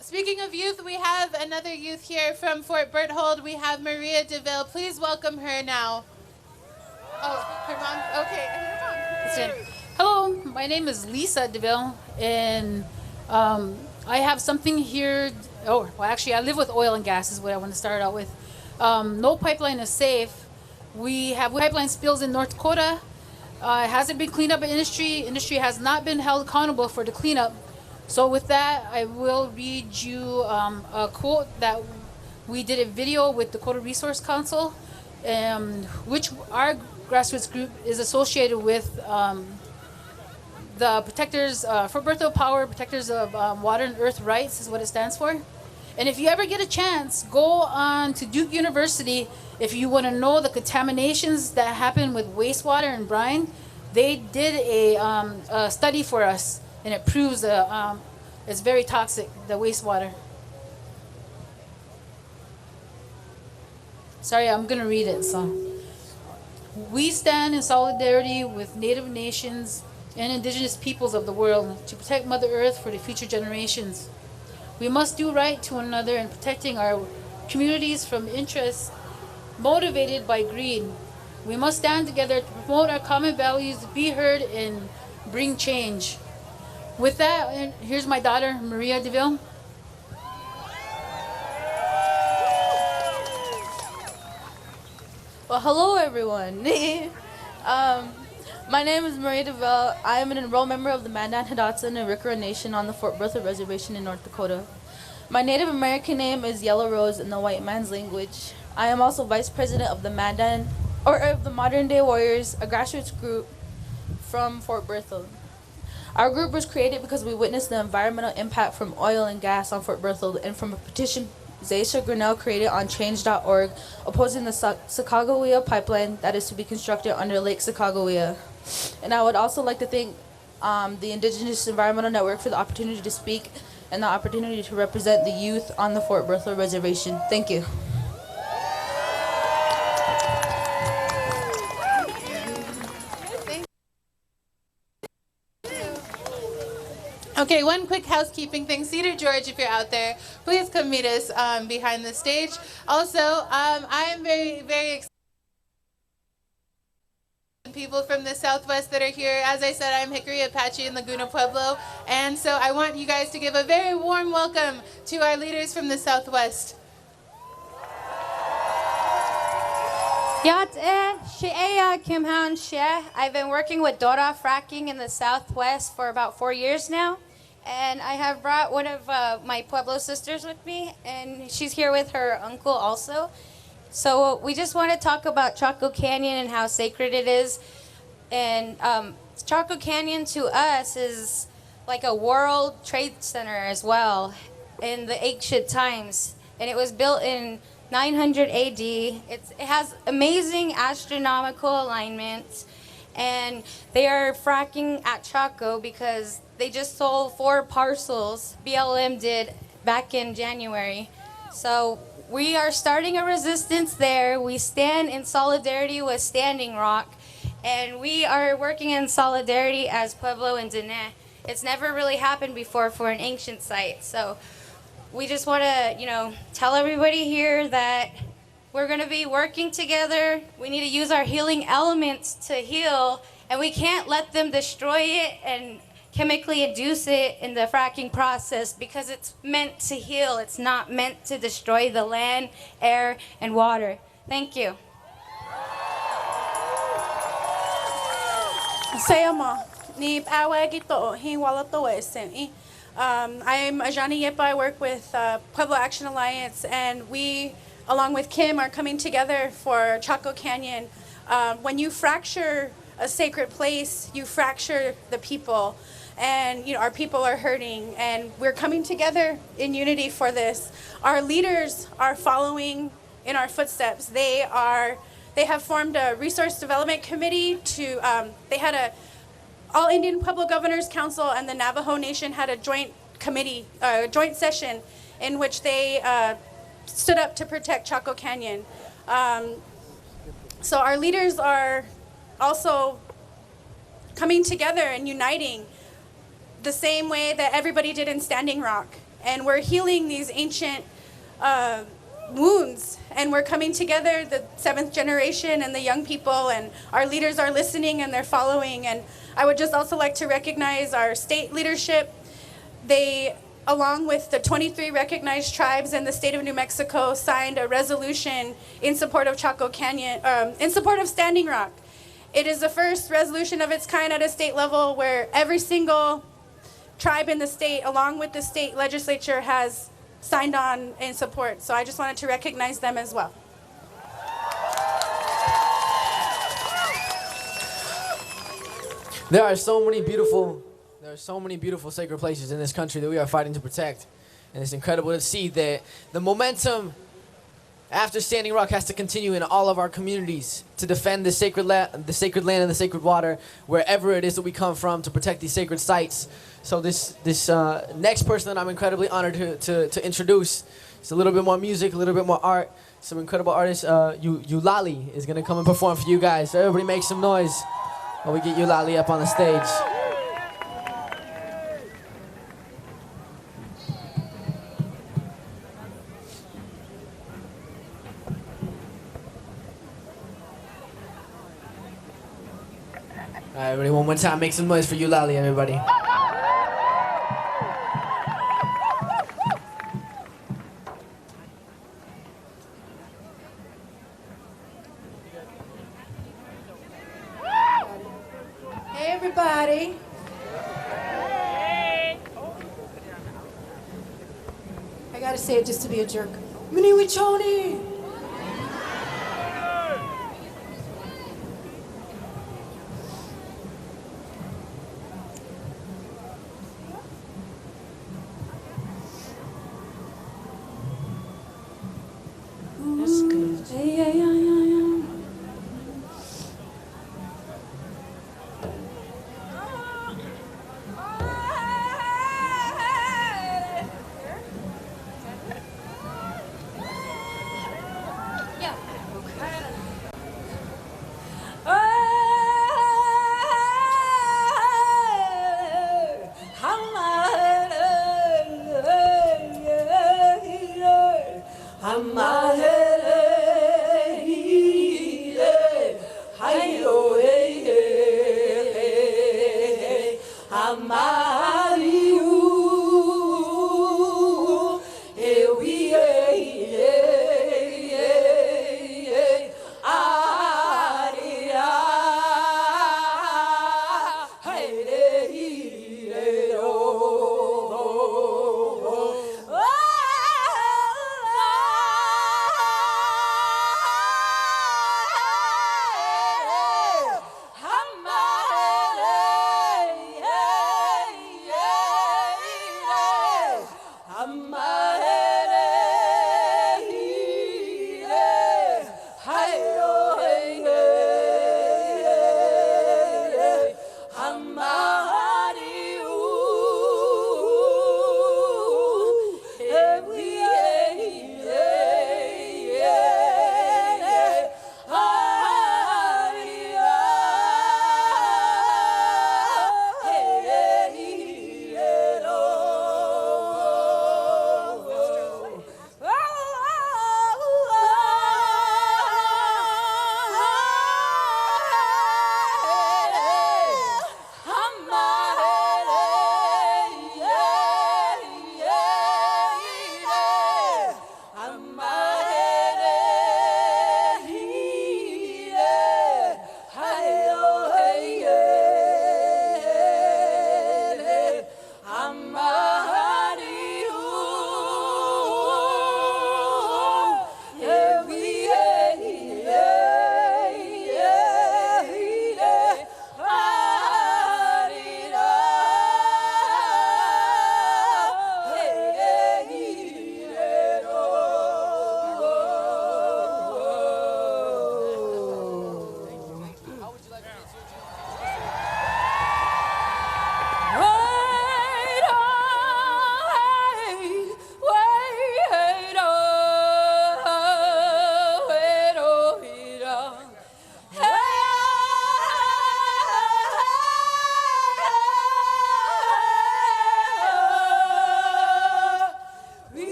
Speaking of youth, we have another youth here from Fort Berthold. We have Maria DeVille. Please welcome her now. Oh, her mom? Okay, her mom. Hello, my name is Lisa DeVille, and I have something here. Actually, I live with oil and gas is what I want to start out with. No pipeline is safe. We have pipeline spills in North Dakota. It hasn't been cleaned up by industry. Industry has not been held accountable for the cleanup. So with that, I will read you a quote that we did a video with Dakota Resource Council, which our grassroots group is associated with. The Protectors for Berthold Power, Protectors of Water and Earth Rights is what it stands for. And if you ever get a chance, go on to Duke University. If you want to know the contaminations that happen with wastewater and brine, they did a study for us, and it proves it's very toxic, the wastewater. Sorry, I'm going to read it. So, we stand in solidarity with Native nations and indigenous peoples of the world to protect Mother Earth for the future generations. We must do right to one another in protecting our communities from interests motivated by greed. We must stand together to promote our common values, be heard, and bring change. With that, here's my daughter, Maria DeVille. Well, hello everyone. My name is Maria DeVille. I am an enrolled member of the Mandan, Hidatsa, and Quinault Nation on the Fort Berthold Reservation in North Dakota. My Native American name is Yellow Rose in the white man's language. I am also vice president of the Mandan, or of the Modern Day Warriors, a grassroots group from Fort Berthold. Our group was created because we witnessed the environmental impact from oil and gas on Fort Berthold, and from a petition Zaisha Grinnell created on change.org opposing the Sacagawea pipeline that is to be constructed under Lake Sacagawea. And I would also like to thank the Indigenous Environmental Network for the opportunity to speak and the opportunity to represent the youth on the Fort Berthold Reservation. Thank you. Okay, one quick housekeeping thing. Cedar George, if you're out there, please come meet us behind the stage. Also, I am very, very excited. People from the Southwest that are here. As I said, I'm Hickory, Apache, and Laguna Pueblo. And so I want you guys to give a very warm welcome to our leaders from the Southwest. I've been working with Dora fracking in the Southwest for about 4 years now. And I have brought one of my Pueblo sisters with me, and she's here with her uncle also. So we just want to talk about Chaco Canyon and how sacred it is. And Chaco Canyon to us is like a World Trade Center as well in the ancient times. And it was built in 900 AD. It has amazing astronomical alignments. And they are fracking at Chaco because they just sold 4 parcels, BLM did, back in January. So we are starting a resistance there. We stand in solidarity with Standing Rock, and we are working in solidarity as Pueblo and Diné. It's never really happened before for an ancient site. So we just want to, tell everybody here that we're going to be working together. We need to use our healing elements to heal, and we can't let them destroy it and chemically induce it in the fracking process because it's meant to heal. It's not meant to destroy the land, air, and water. Thank you. I'm Ajani Yepa. I work with Pueblo Action Alliance, and we, along with Kim, are coming together for Chaco Canyon. When you fracture a sacred place, you fracture the people. And our people are hurting, and we're coming together in unity for this. Our leaders are following in our footsteps. They have formed a resource development committee to. They had a All Indian Pueblo Governors Council and the Navajo Nation had a joint session in which they stood up to protect Chaco Canyon. So our leaders are also coming together and uniting the same way that everybody did in Standing Rock. And we're healing these ancient wounds, and we're coming together, the 7th generation and the young people, and our leaders are listening and they're following. And I would just also like to recognize our state leadership. They, along with the 23 recognized tribes in the state of New Mexico, signed a resolution in support of Chaco Canyon, in support of Standing Rock. It is the first resolution of its kind at a state level where every single tribe in the state, along with the state legislature, has signed on in support. So I just wanted to recognize them as well. There are so many beautiful sacred places in this country that we are fighting to protect. And it's incredible to see that the momentum after Standing Rock has to continue in all of our communities to defend the sacred land and the sacred water wherever it is that we come from, to protect these sacred sites. So this next person that I'm incredibly honored to introduce, it's a little bit more music, a little bit more art, some incredible artists. Eulalie is gonna come and perform for you guys. So everybody make some noise while we get Eulalie up on the stage. All right, everybody, one more time, make some noise for Eulalie, everybody. Hey, everybody. I gotta say it just to be a jerk. Mini Wichoni! That's good. Yeah.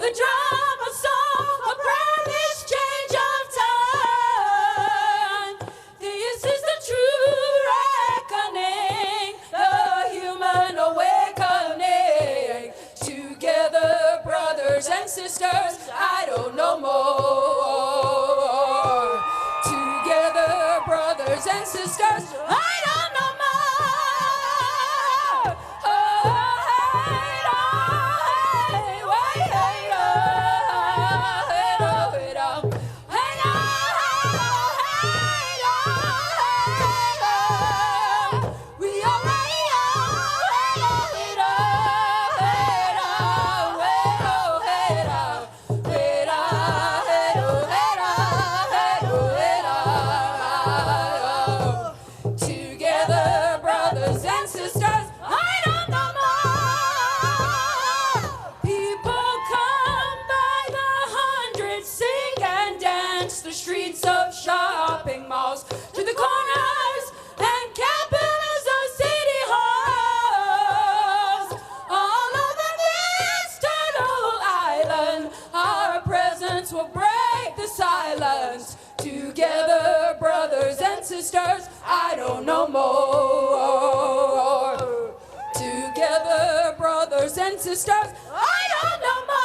the drum of song, a proudest change of time. This is the true reckoning, the human awakening. Together, brothers and sisters, I don't know more. Together, brothers and sisters, I don't know more. Together, brothers and sisters, I don't know more. People come by the hundreds, sing and dance the streets of shopping malls, to the corners and capitals of city halls. All over this turtle island, our presence will break the silence. Together, brothers and sisters, I don't know more. Together, brothers and sisters, I don't know more.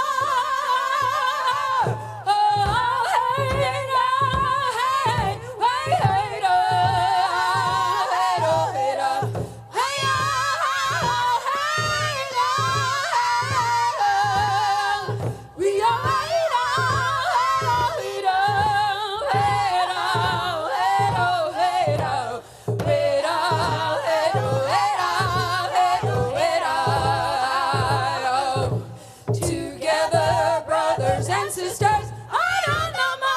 Oh, hey, hey, hey, hey, hey, we are together, brothers and sisters, I don't know more.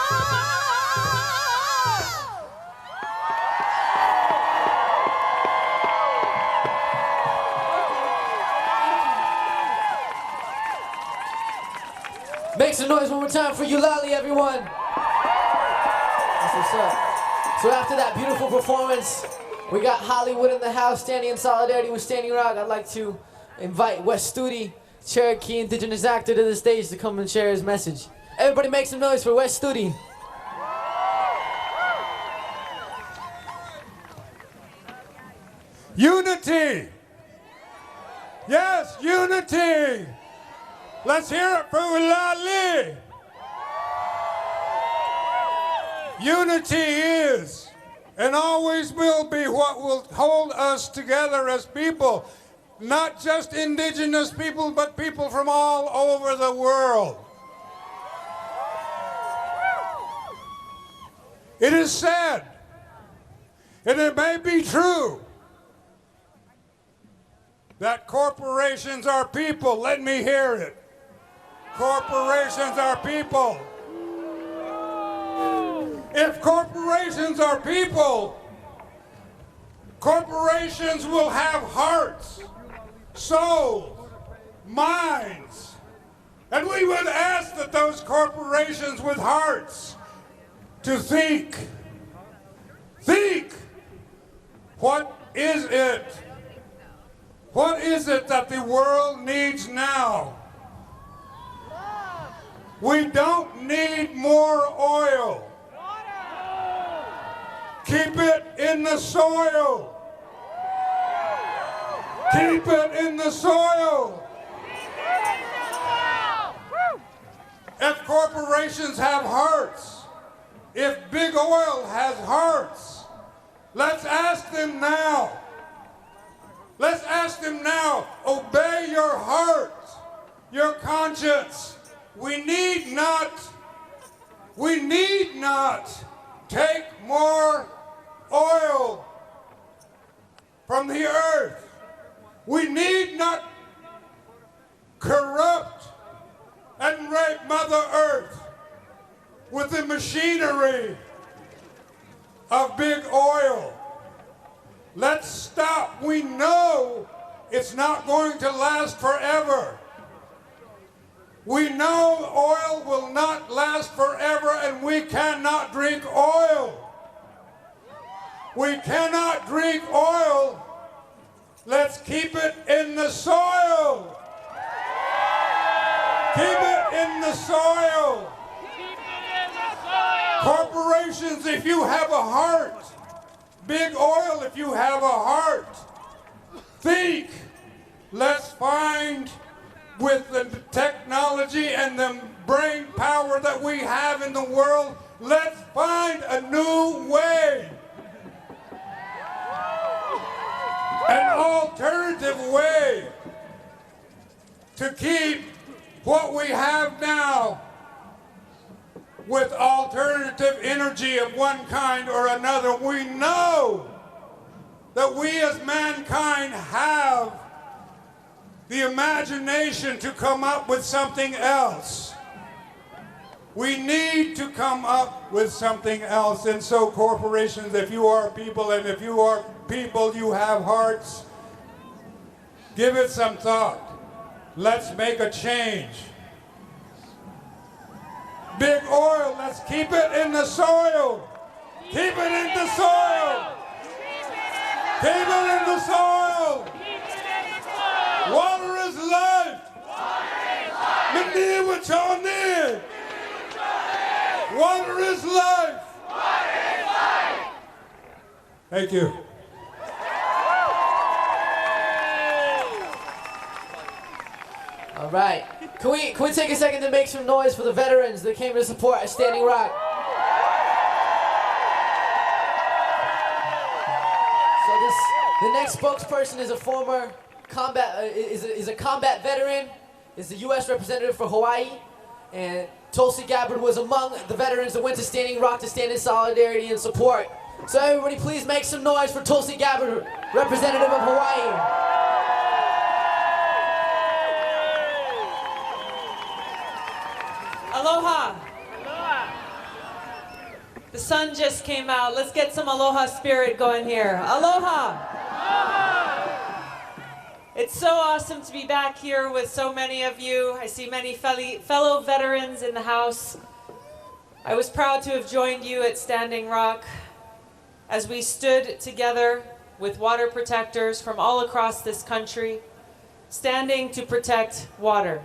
Make some noise one more time for Eulalie, everyone. That's what's up. So after that beautiful performance, we got Hollywood in the house, standing in solidarity with Standing Rock. I'd like to invite Wes Studi, Cherokee indigenous actor, to the stage to come and share his message. Everybody make some noise for Wes Studi. Unity! Yes, unity! Let's hear it for Eulalie! Unity is and always will be what will hold us together as people. Not just indigenous people, but people from all over the world. It is said, and it may be true, that corporations are people. Let me hear it. Corporations are people. If corporations are people, corporations will have hearts, souls, minds. And we would ask that those corporations with hearts to think. Think. What is it? What is it that the world needs now? We don't need more oil. Keep it in the soil. Keep it in the soil. If corporations have hearts, if big oil has hearts, let's ask them now. Let's ask them now, obey your heart, your conscience. We need not take more oil from the earth. We need not corrupt and rape Mother Earth with the machinery of big oil. Let's stop. We know it's not going to last forever. We know oil will not last forever, and we cannot drink oil. We cannot drink oil. Let's keep it in the soil. Keep it in the soil. Corporations, if you have a heart. Big oil, if you have a heart. Think. Let's find, with the technology and the brain power that we have in the world, let's find a new way. An alternative way to keep what we have now with alternative energy of one kind or another. We know that we as mankind have the imagination to come up with something else. We need to come up with something else. And so corporations, if you are people, and if you are people, you have hearts, give it some thought. Let's make a change. Big oil, let's keep it in the soil. Keep it in the soil. Keep it in the soil. Water is life. Water is life. Thank you. All right. Can we take a second to make some noise for the veterans that came to support Standing Rock? So the next spokesperson is a former combat is a combat veteran, is the U.S. representative for Hawaii, and Tulsi Gabbard was among the veterans that went to Standing Rock to stand in solidarity and support. So everybody please make some noise for Tulsi Gabbard, representative of Hawaii. Aloha. The sun just came out. Let's get some aloha spirit going here. Aloha. It's so awesome to be back here with so many of you. I see many fellow veterans in the house. I was proud to have joined you at Standing Rock as we stood together with water protectors from all across this country, standing to protect water,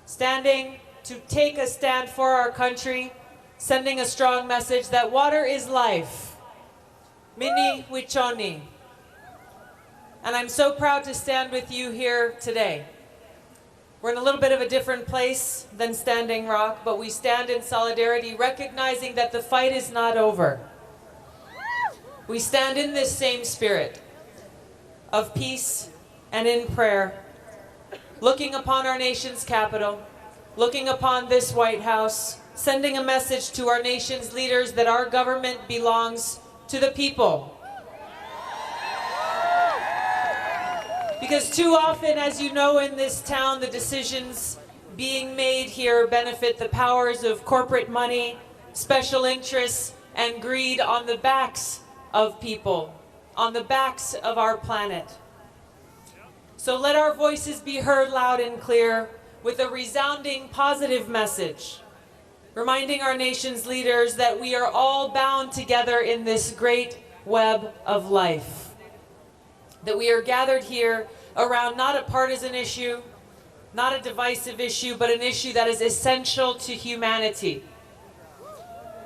standing to take a stand for our country, sending a strong message that water is life. Mini Wichoni. And I'm so proud to stand with you here today. We're in a little bit of a different place than Standing Rock, but we stand in solidarity, recognizing that the fight is not over. We stand in this same spirit of peace and in prayer, looking upon our nation's capital, looking upon this White House, sending a message to our nation's leaders that our government belongs to the people. Because too often, as you know, in this town, the decisions being made here benefit the powers of corporate money, special interests, and greed on the backs of people, on the backs of our planet. So let our voices be heard loud and clear with a resounding positive message, reminding our nation's leaders that we are all bound together in this great web of life. That we are gathered here around not a partisan issue, not a divisive issue, but an issue that is essential to humanity.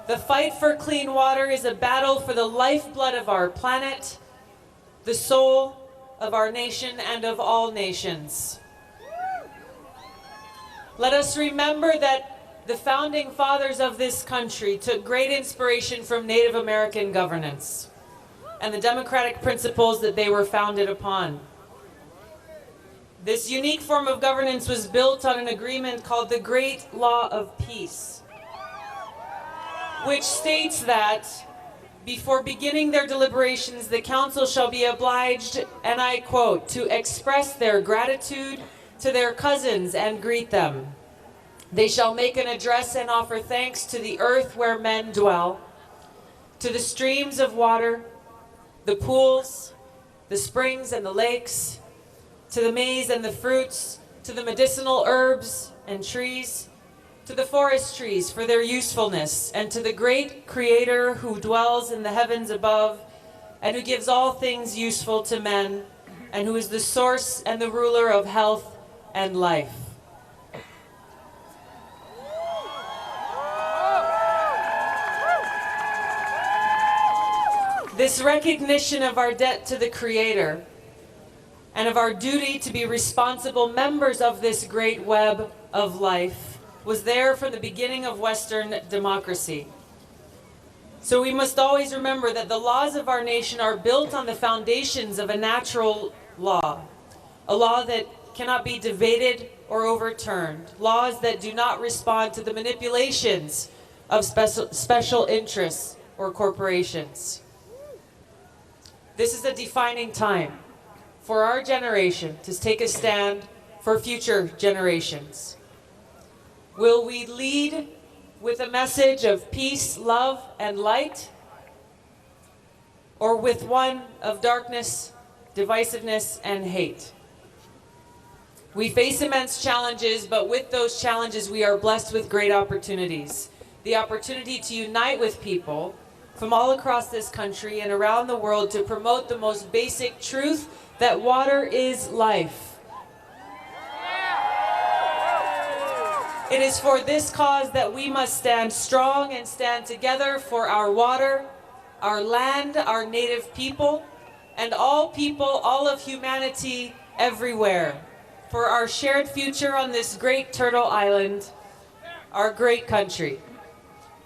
The fight for clean water is a battle for the lifeblood of our planet, the soul of our nation and of all nations. Let us remember that the founding fathers of this country took great inspiration from Native American governance and the democratic principles that they were founded upon. This unique form of governance was built on an agreement called the Great Law of Peace, which states that before beginning their deliberations, the council shall be obliged, and I quote, to express their gratitude to their cousins and greet them. They shall make an address and offer thanks to the earth where men dwell, to the streams of water, the pools, the springs and the lakes, to the maize and the fruits, to the medicinal herbs and trees, to the forest trees for their usefulness, and to the great Creator who dwells in the heavens above, and who gives all things useful to men, and who is the source and the ruler of health and life. This recognition of our debt to the Creator and of our duty to be responsible members of this great web of life was there from the beginning of Western democracy. So we must always remember that the laws of our nation are built on the foundations of a natural law, a law that cannot be debated or overturned, laws that do not respond to the manipulations of special interests or corporations. This is a defining time for our generation to take a stand for future generations. Will we lead with a message of peace, love, and light, or with one of darkness, divisiveness, and hate? We face immense challenges, but with those challenges we are blessed with great opportunities. The opportunity to unite with people from all across this country and around the world to promote the most basic truth that water is life. It is for this cause that we must stand strong and stand together for our water, our land, our native people, and all of humanity everywhere, for our shared future on this great turtle island, our great country.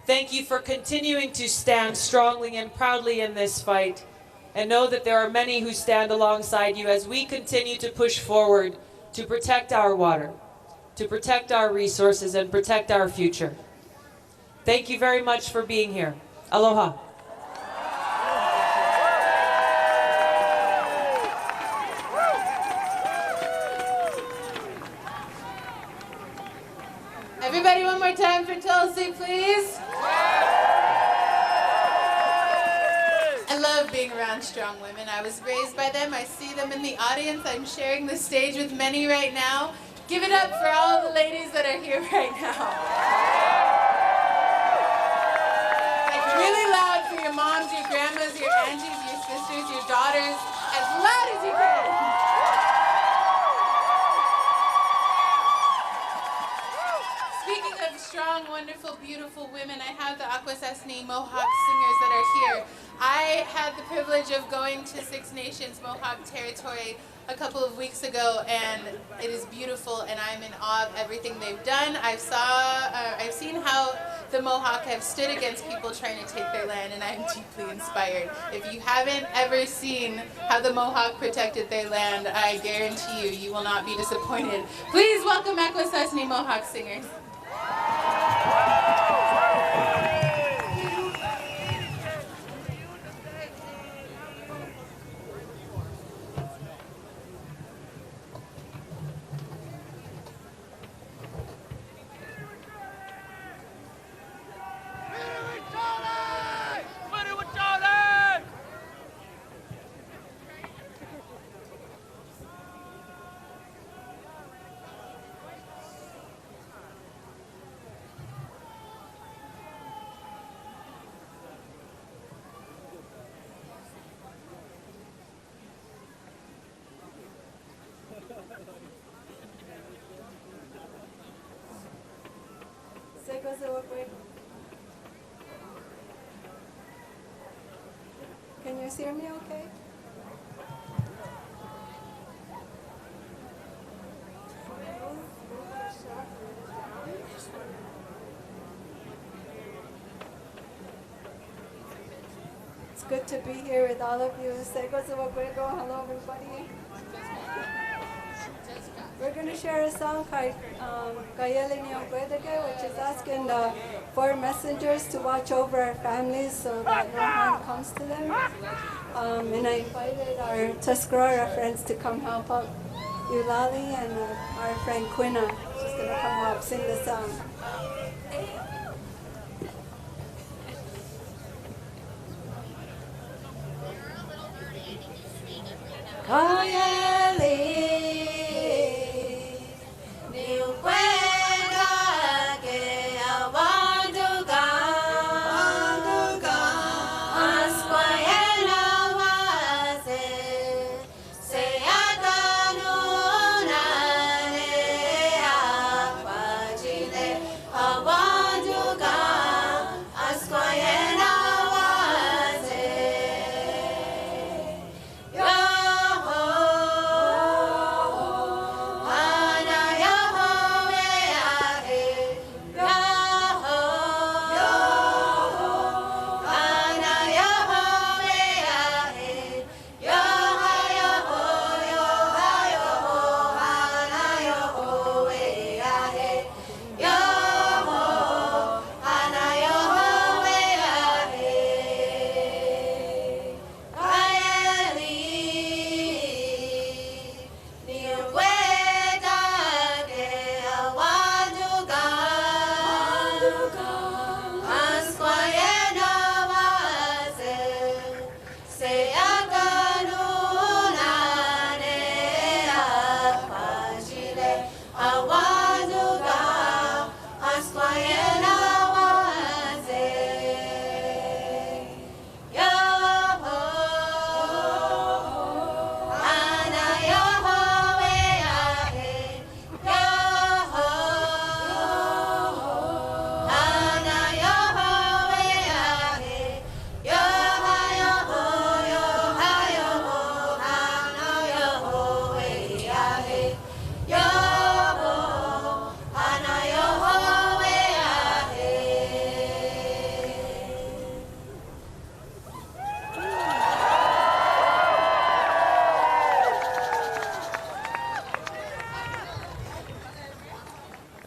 Thank you for continuing to stand strongly and proudly in this fight, and know that there are many who stand alongside you as we continue to push forward to protect our water, to protect our resources, and protect our future. Thank you very much for being here. Aloha. Everybody, one more time for Tulsi, please. I love being around strong women. I was raised by them. I see them in the audience. I'm sharing the stage with many right now. Give it up for all the ladies that are here right now. Like really loud for your moms, your grandmas, your aunties, your sisters, your daughters, as loud as you can. Speaking of strong, wonderful, beautiful women, I have the Akwesasne Mohawk singers that are here. I had the privilege of going to Six Nations Mohawk territory a couple of weeks ago, and it is beautiful, and I'm in awe of everything they've done. I've seen how the Mohawk have stood against people trying to take their land, and I'm deeply inspired. If you haven't ever seen how the Mohawk protected their land, I guarantee you, you will not be disappointed. Please welcome Akwesasne Mohawk singers. Can you hear me okay? It's good to be here with all of you. Hello, everybody. We're going to share a song called which is asking the four messengers to watch over our families so that no harm comes to them. And I invited our Tuscarora friends to come help out. Eulalie and our friend Quinault. She's going to come help sing the song.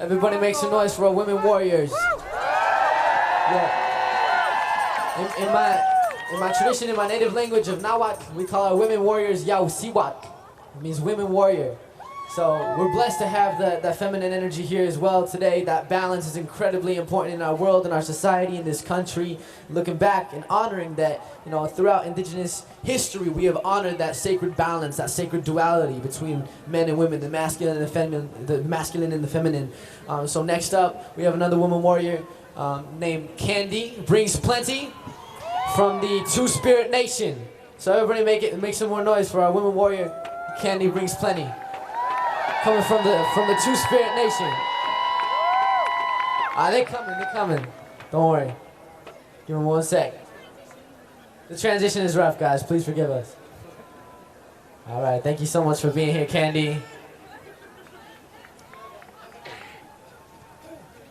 Everybody make some noise for our women warriors. Yeah. In my tradition, in my native language of Nahuatl, we call our women warriors Yausiwak. It means women warrior. So we're blessed to have that feminine energy here as well today. That balance is incredibly important in our world, in our society, in this country. Looking back and honoring that, throughout indigenous history, we have honored that sacred balance, that sacred duality between men and women, the masculine and the feminine, So next up, we have another woman warrior named Candy Brings Plenty from the Two-Spirit Nation. So everybody make some more noise for our woman warrior, Candy Brings Plenty. Coming from the Two-Spirit Nation. They're coming. Don't worry. Give them 1 sec. The transition is rough, guys. Please forgive us. All right, thank you so much for being here, Candy.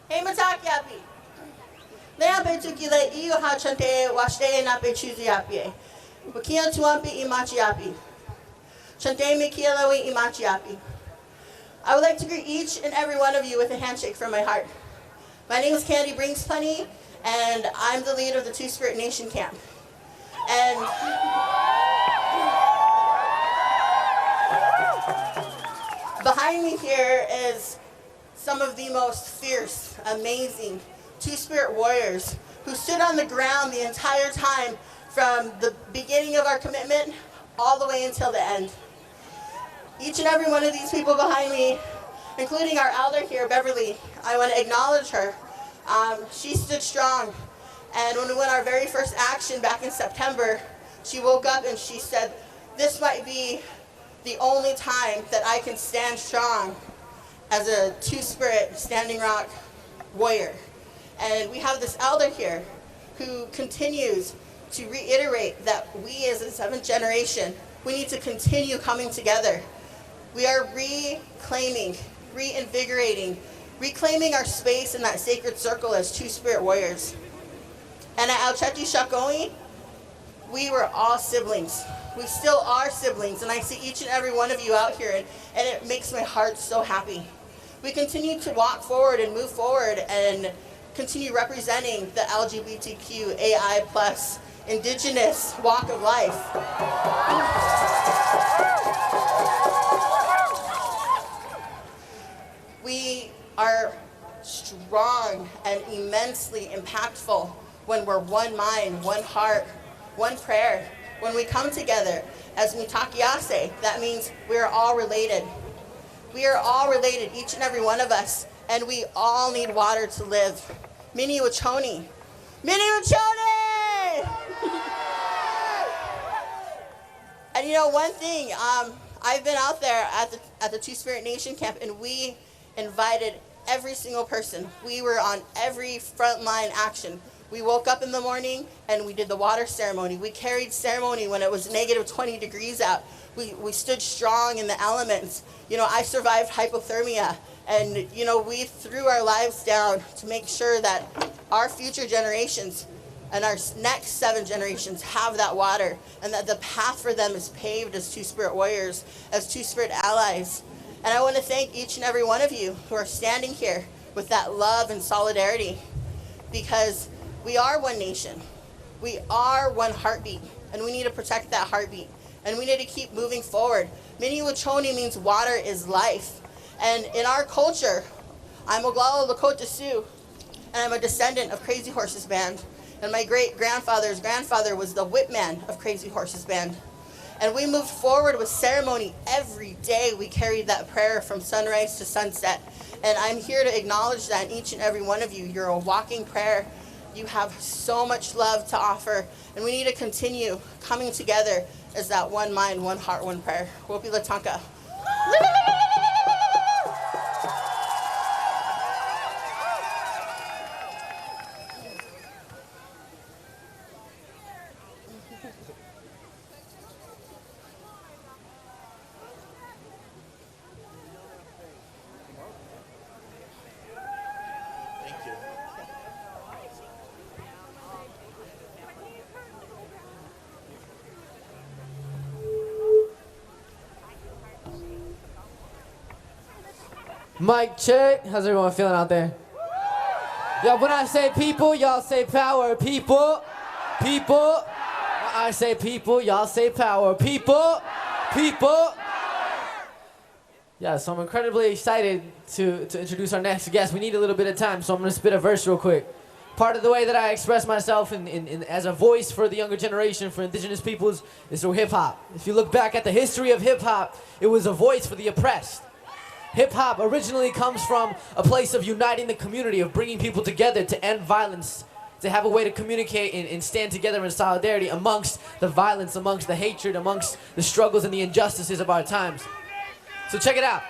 Hey, Matakiapi. Leape tukile iyo hachante washte nape chuziapi. Wakia tuampi imachiapi. Chante mikielawi imachiapi. I would like to greet each and every one of you with a handshake from my heart. My name is Candy Brings Plenty, and I'm the leader of the Two-Spirit Nation camp. And behind me here is some of the most fierce, amazing Two-Spirit warriors who stood on the ground the entire time from the beginning of our commitment all the way until the end. Each and every one of these people behind me, including our elder here, Beverly, I want to acknowledge her. She stood strong. And when we went our very first action back in September, she woke up and she said, this might be the only time that I can stand strong as a Two-Spirit Standing Rock warrior. And we have this elder here who continues to reiterate that we as a seventh generation, we need to continue coming together. We are reclaiming, reinvigorating, reclaiming our space in that sacred circle as Two-Spirit warriors. And at Auchechi Shakoi, we were all siblings. We still are siblings, and I see each and every one of you out here, and it makes my heart so happy. We continue to walk forward and move forward and continue representing the LGBTQAI plus indigenous walk of life. We are strong and immensely impactful when we're one mind, one heart, one prayer. When we come together as Mutakiase, that means we are all related. We are all related, each and every one of us, and we all need water to live. Mini Wachoni. Mini Wachoni! And one thing, I've been out there at the Two-Spirit Nation camp, and we invited every single person. We were on every frontline action. We woke up in the morning and we did the water ceremony. We carried ceremony when it was negative 20 degrees out. We stood strong in the elements. I survived hypothermia, and we threw our lives down to make sure that our future generations and our next 7 generations have that water, and that the path for them is paved as Two-Spirit warriors, as Two-Spirit allies. And I want to thank each and every one of you who are standing here with that love and solidarity, because we are one nation. We are one heartbeat, and we need to protect that heartbeat. And we need to keep moving forward. Mini Wachoni means water is life. And in our culture, I'm Oglala Lakota Sioux, and I'm a descendant of Crazy Horses Band. And my great-grandfather's grandfather was the whip man of Crazy Horses Band. And we moved forward with ceremony every day. We carried that prayer from sunrise to sunset. And I'm here to acknowledge that in each and every one of you. You're a walking prayer. You have so much love to offer. And we need to continue coming together as that one mind, one heart, one prayer. Wopi Latanka. Mic check. How's everyone feeling out there? Yeah, when I say people, y'all say power. People. People. I say people, y'all say power. People. People. Yeah, so I'm incredibly excited to introduce our next guest. We need a little bit of time, so I'm going to spit a verse real quick. Part of the way that I express myself as a voice for the younger generation, for indigenous peoples, is through hip-hop. If you look back at the history of hip-hop, it was a voice for the oppressed. Hip-hop originally comes from a place of uniting the community, of bringing people together to end violence, to have a way to communicate and stand together in solidarity amongst the violence, amongst the hatred, amongst the struggles and the injustices of our times. So check it out.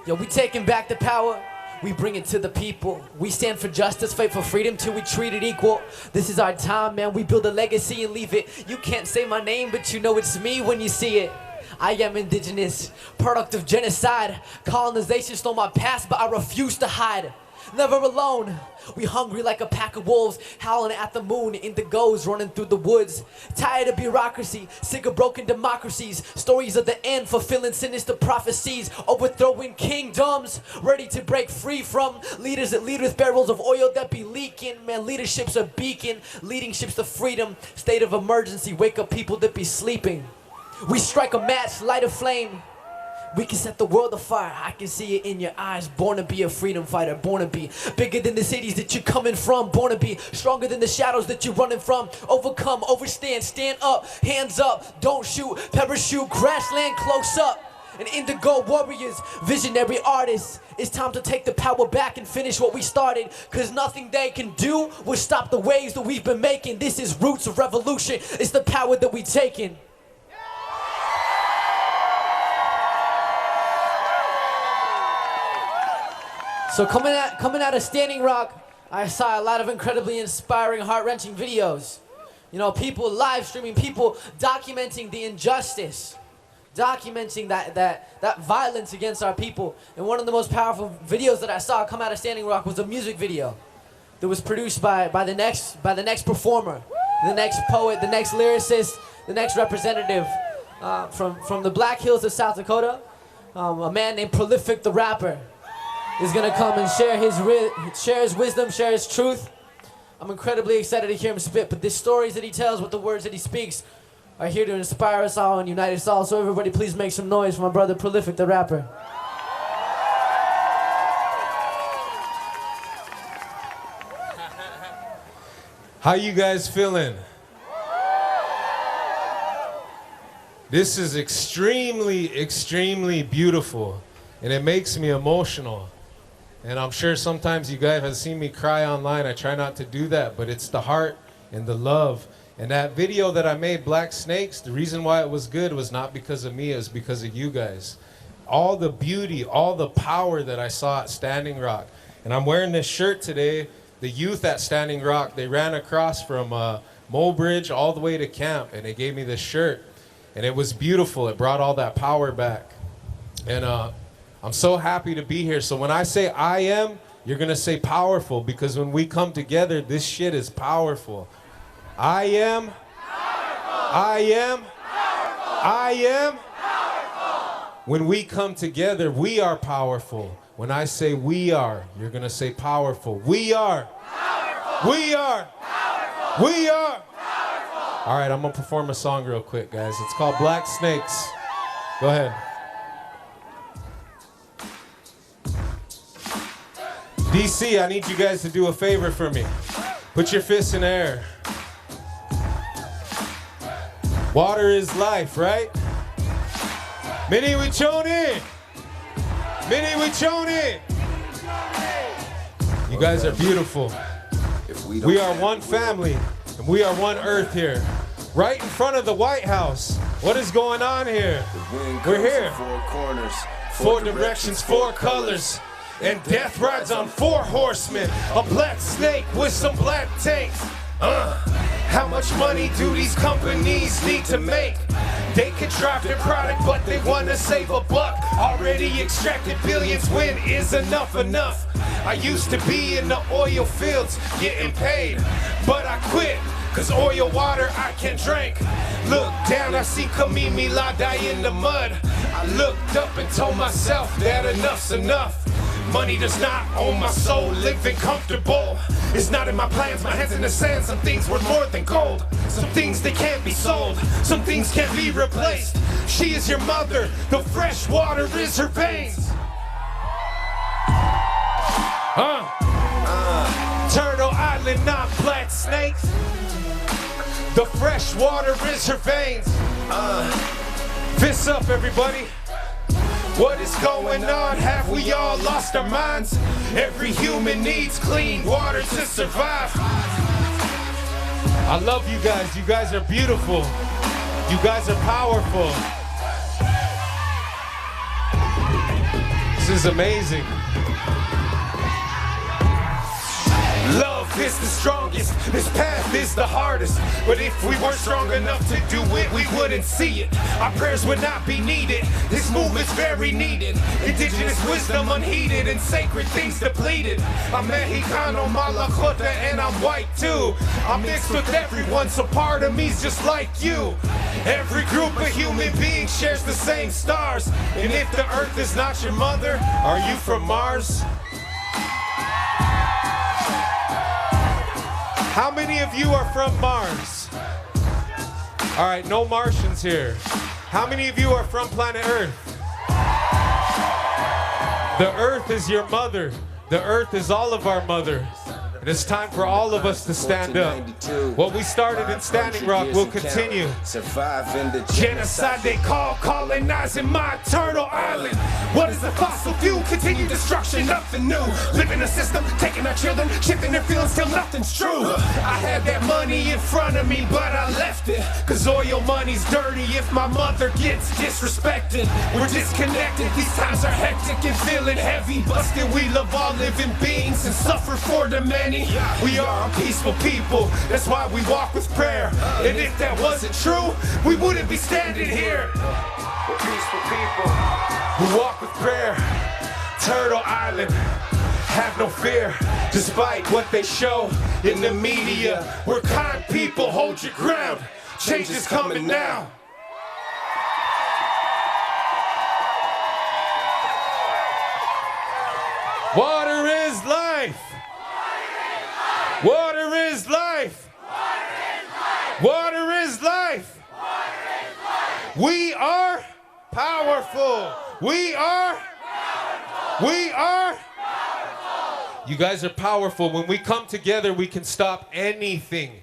Yo, we taking back the power. We bring it to the people. We stand for justice, fight for freedom till we treat it equal. This is our time, man. We build a legacy and leave it. You can't say my name, but you know it's me when you see it. I am indigenous, product of genocide. Colonization stole my past, but I refuse to hide. Never alone. We hungry like a pack of wolves, howling at the moon, indigos running through the woods. Tired of bureaucracy, sick of broken democracies, stories of the end, fulfilling sinister prophecies, overthrowing kingdoms, ready to break free from leaders that lead with barrels of oil that be leaking. Man, leadership's a beacon, leading ships to freedom, state of emergency, wake up people that be sleeping. We strike a match, light a flame. We can set the world afire. I can see it in your eyes. Born to be a freedom fighter. Born to be bigger than the cities that you're coming from. Born to be stronger than the shadows that you're running from. Overcome, overstand, stand up, hands up. Don't shoot, parachute, crash land close up. And indigo warriors, visionary artists. It's time to take the power back and finish what we started. Cause nothing they can do will stop the waves that we've been making. This is roots of revolution. It's the power that we taking. So coming out of Standing Rock, I saw a lot of incredibly inspiring, heart-wrenching videos. You know, people live streaming, people documenting the injustice, documenting that violence against our people. And one of the most powerful videos that I saw come out of Standing Rock was a music video that was produced by the next performer, the next poet, the next lyricist, the next representative from the Black Hills of South Dakota, a man named Prolific the Rapper. Is gonna come and share his wisdom, share his truth. I'm incredibly excited to hear him spit, but the stories that he tells with the words that he speaks are here to inspire us all and unite us all. So everybody please make some noise for my brother Prolific the Rapper. How you guys feeling? This is extremely, extremely beautiful, and it makes me emotional. And I'm sure sometimes you guys have seen me cry online. I try not to do that, but it's the heart and the love. And that video that I made, Black Snakes, the reason why it was good was not because of me, it was because of you guys. All the beauty, all the power that I saw at Standing Rock. And I'm wearing this shirt today. The youth at Standing Rock, they ran across from Mobridge all the way to camp, and they gave me this shirt. And it was beautiful. It brought all that power back. And I'm so happy to be here. So when I say I am, you're going to say powerful, because when we come together, this shit is powerful. I am. Powerful. I am. Powerful. I am. Powerful. When we come together, we are powerful. When I say we are, you're going to say powerful. We are. Powerful. We are. Powerful. We are. Powerful. All right, I'm going to perform a song real quick, guys. It's called Black Snakes. Go ahead. DC, I need you guys to do a favor for me. Put your fists in the air. Water is life, right? Mini Wichoni! Mini Wichoni! You guys are beautiful. We are one family, and we are one earth here. Right in front of the White House. What is going on here? We're here. Four directions, four colors. And death rides on four horsemen. A black snake with some black tanks. How much money do these companies need to make? They contrive their product, but they want to save a buck. Already extracted billions, when is enough enough? I used to be in the oil fields getting paid, but I quit, cause oil water I can't drink. Look down, I see Kamimi lie die in the mud. I I looked up and told myself that enough's enough. Money does not own my soul, living comfortable it's not in my plans, my hands in the sand. Some things worth more than gold, some things they can't be sold, some things can't be replaced. She is your mother, the fresh water is her veins. Turtle Island, not Black Snakes. The fresh water is her veins. Fists up, everybody. What is going on? Have we all lost our minds? Every human needs clean water to survive. I love you guys. You guys are beautiful. You guys are powerful. This is amazing. Love is the strongest, this path is the hardest. But if we weren't strong enough to do it, we wouldn't see it. Our prayers would not be needed, this movement's very needed. Indigenous wisdom unheeded and sacred things depleted. I'm Mexicano, Malakota, and I'm white too. I'm mixed with everyone, so part of me's just like you. Every group of human beings shares the same stars. And if the earth is not your mother, are you from Mars? How many of you are from Mars? All right, no Martians here. How many of you are from planet Earth? The Earth is your mother. The Earth is all of our mothers. And it's time for all of us to stand up. What we started in Standing Rock will continue. Genocide they call colonizing my Turtle Island. What is the fossil fuel? Continue destruction, nothing new. Living a system, taking our children, shifting their feelings till nothing's true. I had that money in front of me, but I left it. Cause oil money's dirty if my mother gets disrespected. We're disconnected, these times are hectic and feeling heavy. But still we love all living beings and suffer for the many. We are a peaceful people, that's why we walk with prayer. And if that wasn't true, we wouldn't be standing here. We're peaceful people who walk with prayer. Turtle Island, have no fear, despite what they show in the media. We're kind people, hold your ground. Change is coming now. Water is life. Water is life. Water is life. We are powerful. We are. You guys are powerful. When we come together, we can stop anything.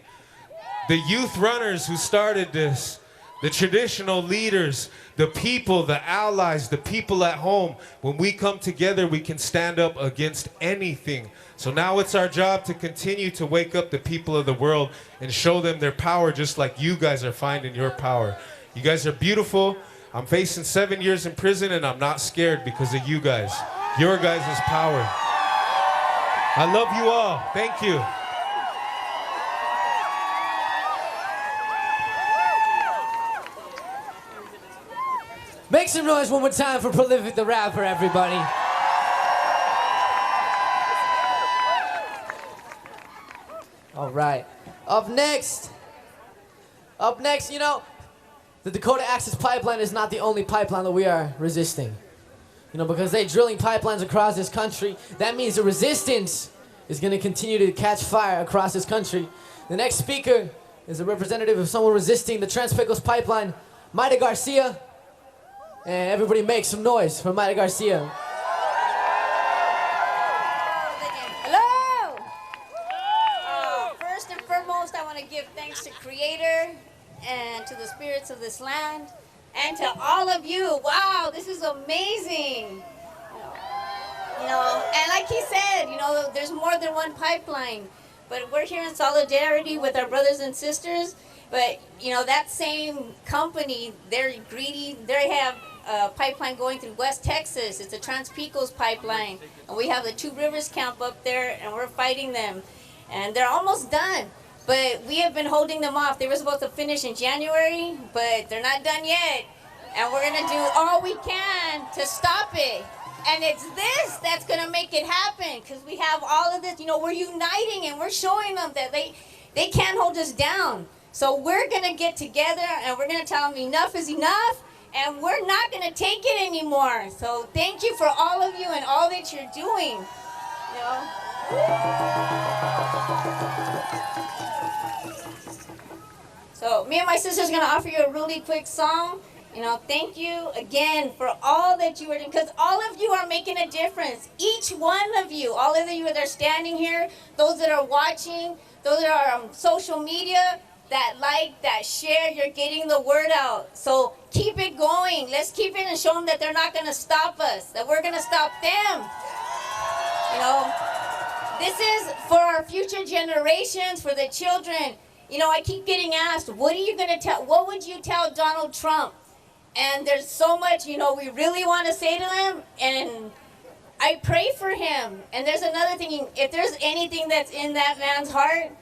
The youth runners who started this, the traditional leaders, the people, the allies, the people at home, when we come together, we can stand up against anything. So now it's our job to continue to wake up the people of the world and show them their power just like you guys are finding your power. You guys are beautiful. I'm facing 7 years in prison and I'm not scared because of you guys. Your guys' power. I love you all. Thank you. Make some noise one more time for Prolific the Rapper, everybody. All right. Up next, you know, the Dakota Access Pipeline is not the only pipeline that we are resisting. You know, because they're drilling pipelines across this country, that means the resistance is going to continue to catch fire across this country. The next speaker is a representative of someone resisting the Trans-Pecos pipeline, Mayra Garcia. And everybody make some noise for Mayra Garcia. Hello! First and foremost, I want to give thanks to Creator and to the spirits of this land and to all of you. Wow, this is amazing. You know, and like he said, you know, there's more than one pipeline, but we're here in solidarity with our brothers and sisters. But, you know, that same company, they're greedy. They have a pipeline going through West Texas. It's a Trans-Pecos pipeline. And we have the Two Rivers camp up there, and we're fighting them. And they're almost done. But we have been holding them off. They were supposed to finish in January, but they're not done yet. And we're going to do all we can to stop it. And it's this that's going to make it happen, because we have all of this. You know, we're uniting, and we're showing them that they can't hold us down. So we're going to get together, and we're going to tell them enough is enough, and we're not going to take it anymore. So thank you for all of you and all that you're doing. You know? So me and my sister's going to offer you a really quick song. You know, thank you again for all that you are doing, because all of you are making a difference. Each one of you, all of you that are standing here, those that are watching, those that are on social media, that like, that share, you're getting the word out. So keep it going. Let's keep it and show them that they're not going to stop us, that we're going to stop them. You know, this is for our future generations, for the children. You know, I keep getting asked, what are you going to tell, what would you tell Donald Trump? And there's so much, you know, we really want to say to them, and I pray for him. And there's another thing, if there's anything that's in that man's heart,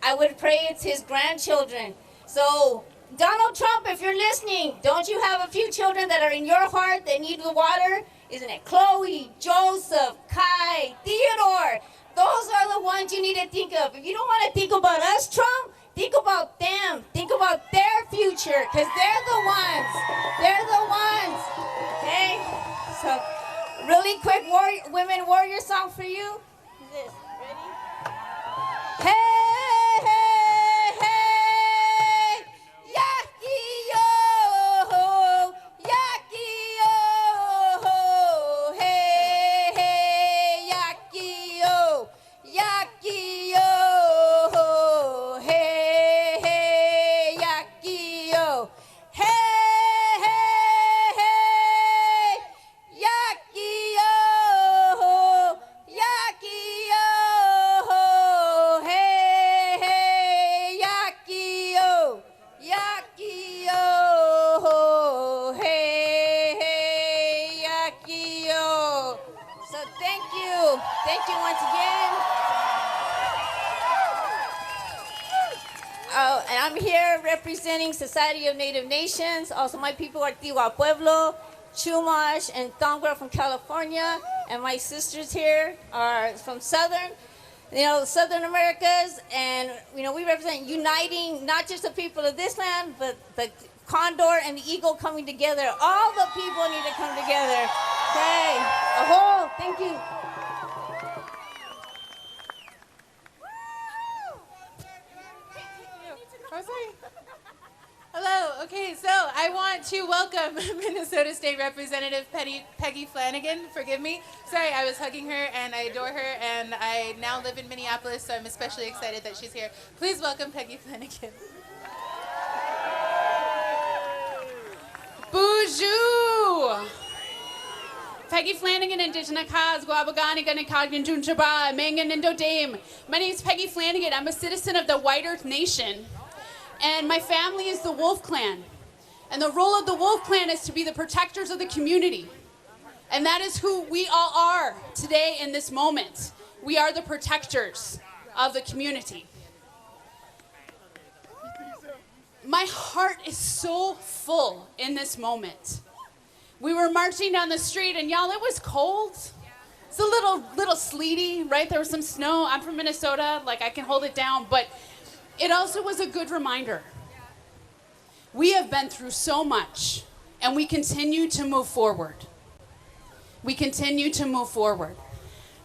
I would pray it's his grandchildren. So, Donald Trump, if you're listening, don't you have a few children that are in your heart that need the water? Isn't it Chloe, Joseph, Kai, Theodore? Those are the ones you need to think of. If you don't want to think about us, Trump, think about them. Think about their future, because they're the ones. They're the ones. Okay? So, really quick women warrior song for you. This. Ready? Hey, hey, hey. Yaki-yo. Yaki-yo. Hey, hey. Yaki-yo. Yaki-yo. Hey, hey. Yaki-yo. Hey, hey, hey. Yaki-yo. Yaki-yo. Hey, hey. Yaki-yo. Yaki-yo. Hey, hey. Yaki-yo. So thank you. Thank you once again. Oh, and I'm here representing Society of Native Nations. Also, my people are Tiwa Pueblo, Chumash, and Tonga from California. And my sisters here are from Southern Americas. And, you know, we represent uniting not just the people of this land, but the condor and the eagle coming together. All the people need to come together. Okay. Aho, thank you. Hello. Okay, so I want to welcome Minnesota State Representative Peggy Flanagan. Forgive me. Sorry, I was hugging her and I adore her, and I now live in Minneapolis, so I'm especially excited that she's here. Please welcome Peggy Flanagan. Bonjour! Peggy Flanagan, Indigenous Cause, Guabagani, Ganakagnan, Junchaba, Mangan, and Dodame. My name is Peggy Flanagan. I'm a citizen of the White Earth Nation, and my family is the Wolf Clan. And the role of the Wolf Clan is to be the protectors of the community. And that is who we all are today in this moment. We are the protectors of the community. My heart is so full in this moment. We were marching down the street, and y'all, it was cold. It's a little sleety, right? There was some snow. I'm from Minnesota, like I can hold it down, but it also was a good reminder. We have been through so much, and we continue to move forward. We continue to move forward.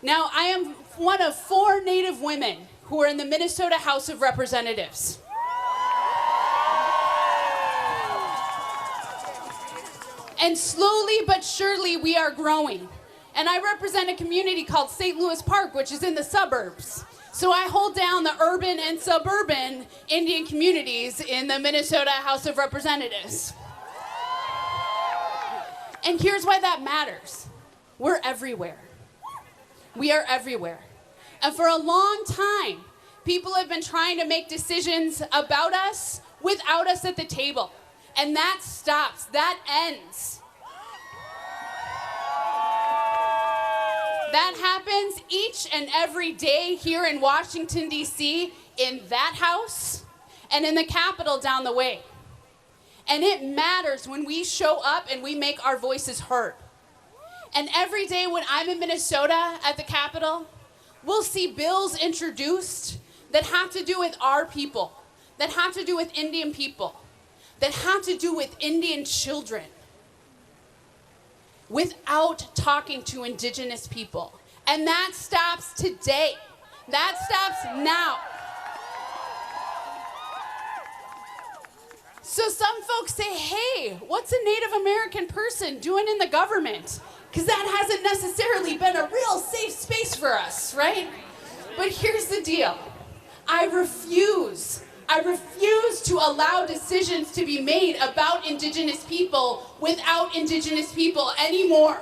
Now, I am one of 4 Native women who are in the Minnesota House of Representatives. And slowly but surely we are growing. And I represent a community called St. Louis Park, which is in the suburbs. So I hold down the urban and suburban Indian communities in the Minnesota House of Representatives. And here's why that matters. We're everywhere. We are everywhere. And for a long time, people have been trying to make decisions about us without us at the table. And that stops, that ends. That happens each and every day here in Washington, D.C., in that house, and in the Capitol down the way. And it matters when we show up and we make our voices heard. And every day when I'm in Minnesota at the Capitol, we'll see bills introduced that have to do with our people, that have to do with Indian people, that have to do with Indian children. without talking to indigenous people. And that stops today. That stops now. So some folks say, hey, what's a Native American person doing in the government? Because that hasn't necessarily been a real safe space for us, right? But here's the deal. I refuse to allow decisions to be made about indigenous people without indigenous people anymore.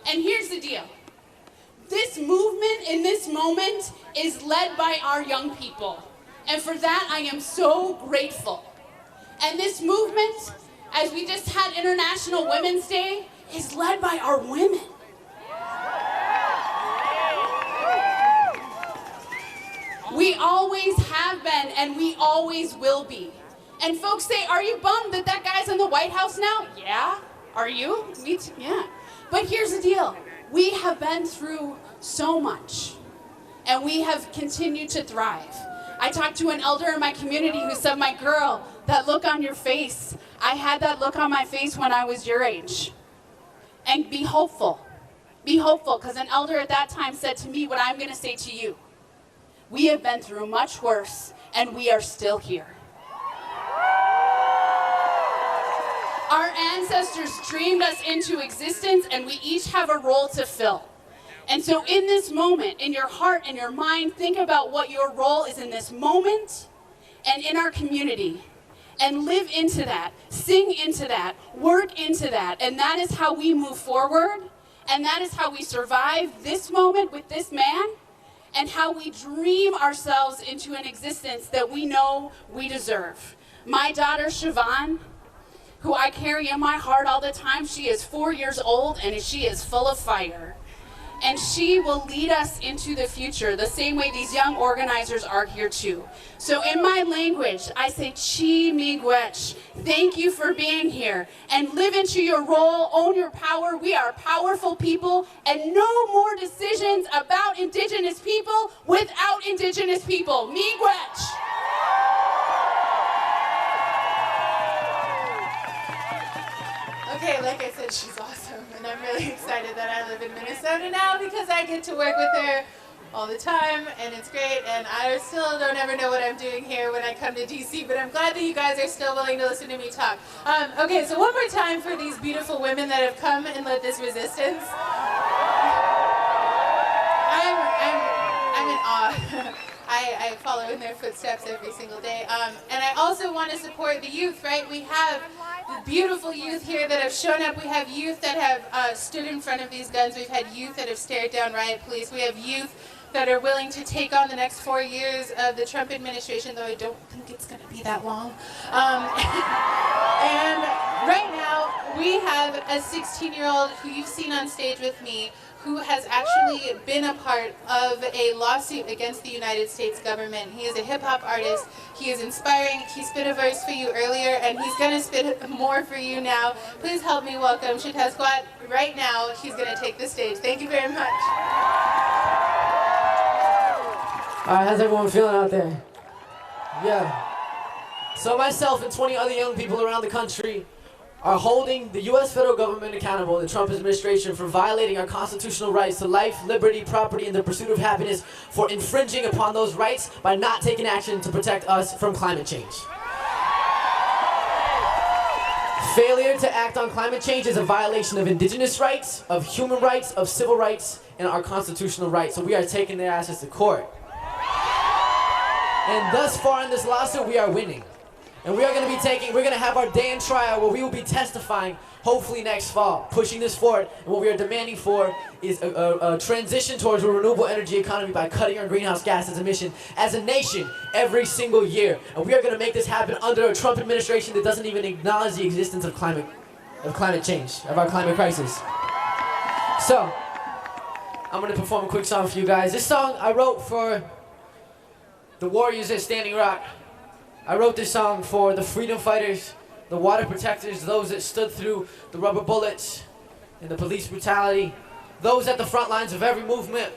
And here's the deal. This movement in this moment is led by our young people. And for that, I am so grateful. And this movement, as we just had International Women's Day, is led by our women. We always have been, and we always will be. And folks say, are you bummed that that guy's in the White House now? Yeah. Are you? Me too. Yeah. But here's the deal. We have been through so much, and we have continued to thrive. I talked to an elder in my community who said, my girl, that look on your face, I had that look on my face when I was your age. And be hopeful. Be hopeful, because an elder at that time said to me what I'm going to say to you. We have been through much worse, and we are still here. Our ancestors dreamed us into existence, and we each have a role to fill. And so in this moment, in your heart and your mind, think about what your role is in this moment and in our community. And live into that, sing into that, work into that. And that is how we move forward. And that is how we survive this moment with this man. And how we dream ourselves into an existence that we know we deserve. My daughter, Siobhan, who I carry in my heart all the time, she is 4 years old and she is full of fire. And she will lead us into the future the same way these young organizers are here too. So in my language, I say, Chi Miigwech. Thank you for being here. And live into your role, own your power. We are powerful people, and no more decisions about indigenous people without indigenous people. Miigwech. Okay, like I said, she's awesome, and I'm really excited that I live in Minnesota now because I get to work with her all the time, and it's great, and I still don't ever know what I'm doing here when I come to DC, but I'm glad that you guys are still willing to listen to me talk. Okay, so one more time for these beautiful women that have come and led this resistance. I'm in awe. I follow in their footsteps every single day. And I also want to support the youth, right? We have the beautiful youth here that have shown up. We have youth that have stood in front of these guns. We've had youth that have stared down riot police. We have youth that are willing to take on the next 4 years of the Trump administration, though I don't think it's going to be that long. And right now, we have a 16-year-old who you've seen on stage with me, who has actually been a part of a lawsuit against the United States government. He is a hip-hop artist. He is inspiring. He spit a verse for you earlier, and he's going to spit more for you now. Please help me welcome Squat right now. He's going to take the stage. Thank you very much. All right, how's everyone feeling out there? Yeah. So myself and 20 other young people around the country are holding the U.S. federal government accountable, the Trump administration, for violating our constitutional rights to life, liberty, property, and the pursuit of happiness, for infringing upon those rights by not taking action to protect us from climate change. Failure to act on climate change is a violation of indigenous rights, of human rights, of civil rights, and our constitutional rights. So we are taking their asses to court. And thus far in this lawsuit, we are winning. And we are going to have our day in trial where we will be testifying, hopefully next fall, pushing this forward. And what we are demanding for is a transition towards a renewable energy economy by cutting our greenhouse gases emission as a nation every single year. And we are going to make this happen under a Trump administration that doesn't even acknowledge the existence of climate change, of our climate crisis. So, I'm going to perform a quick song for you guys. This song I wrote for the warriors at Standing Rock. I wrote this song for the freedom fighters, the water protectors, those that stood through the rubber bullets and the police brutality, those at the front lines of every movement,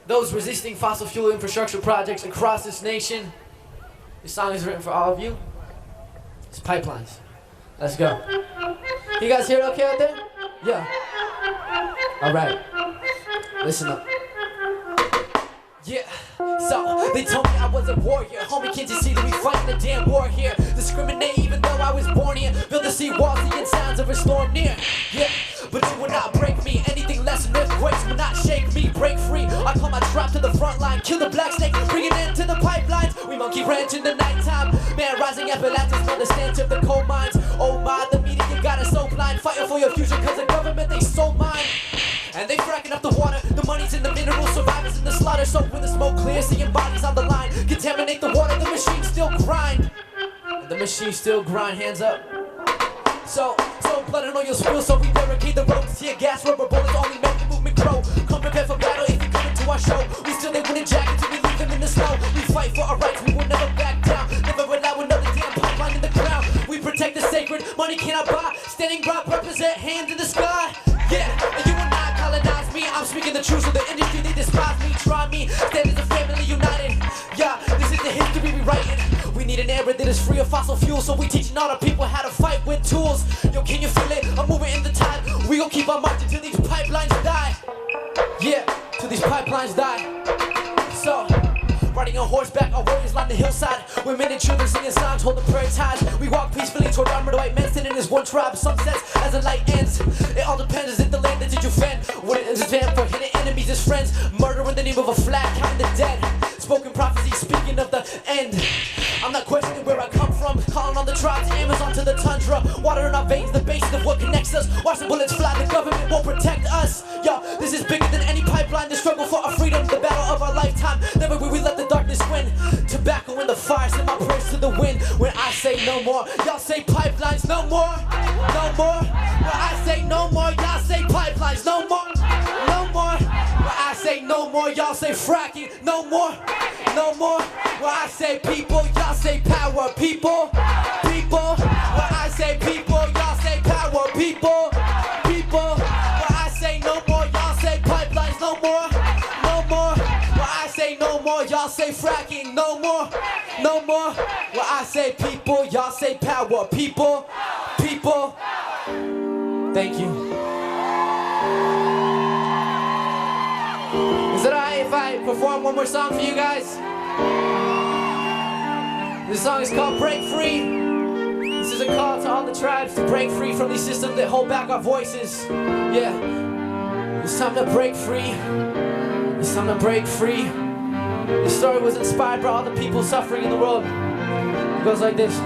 those resisting fossil fuel infrastructure projects across this nation. This song is written for all of you. It's Pipelines. Let's go. You guys hear it okay out there? Yeah. All right. Listen up. Yeah, so they told me I was a warrior. Homie, can't you see that we fighting a damn war here? Discriminate even though I was born here. Build the sea walls, the sounds of a storm near. Yeah, but you will not break me. Anything less than earthquakes will not shake me. Break free, I call my tribe to the front line. Kill the black snake, bring it into the pipelines. We monkey ranch in the nighttime. Man, rising Appalachians from the stench of the coal mines. Oh my, the media got us so blind. Fighting for your future cause the government, they sold mine. And they fracking up the water, the money's in the minerals, survivors in the slaughter. So when the smoke clears, seeing bodies on the line, contaminate the water, the machine still grind. And the machine still grind, hands up. So blood and oil spill, so we barricade the roads. Tear gas, rubber bullets only make the movement grow. Come prepared for battle if you come into our show. We still ain't winning jack until we leave them in the snow. We fight for our rights, we will never back down. Never allow another damn pipeline in the ground. We protect the sacred, money cannot buy. Standing Rock represent, hands in the sky. Yeah, and you will not colonize me. I'm speaking the truth, so the industry, they despise me. Try me, stand as a family united. Yeah, this is the history we writing. We need an era that is free of fossil fuels, so we teaching all our people how to fight with tools. Yo, can you feel it? I'm moving in the tide. We gon' keep on marching till these pipelines die. Yeah, till these pipelines die. So, riding on horseback, our warriors line the hillside. Women and children singing songs, holding prayer ties. We walk peacefully toward armored white men sitting as one tribe. Sunsets as the light ends. It all depends, is it the land that did you fend? Would it defend for hitting enemies as friends? Murder in the name of a flag, counting the dead. Spoken prophecy, speaking of the end. I'm not questioning where I come from. Calling on the tribes, Amazon to the tundra. Water in our veins, the basis of what connects us. Watch the bullets fly, the government won't protect us. Yo, this is bigger than any pipeline. The struggle for our freedom, the battle of our lifetime. Never will we let the darkness win. Tobacco in the fire, send my prayers to the wind. When I say no more, y'all say pipelines no more. No more. When I say no more, y'all say pipelines no more. No more. When I say no more, y'all say fracking no more. No more. When I say people, y'all say power. People. People. When I say people, y'all say power. People. People. When I say no more, y'all say pipelines no more. No more. When I say no more, y'all say fracking no more. No more. When I say people, y'all say power. People. People. Thank you. Is it alright if I perform one more song for you guys? This song is called Break Free. This is a call to all the tribes to break free from these systems that hold back our voices. Yeah, it's time to break free. It's time to break free. This story was inspired by all the people suffering in the world. It goes like this.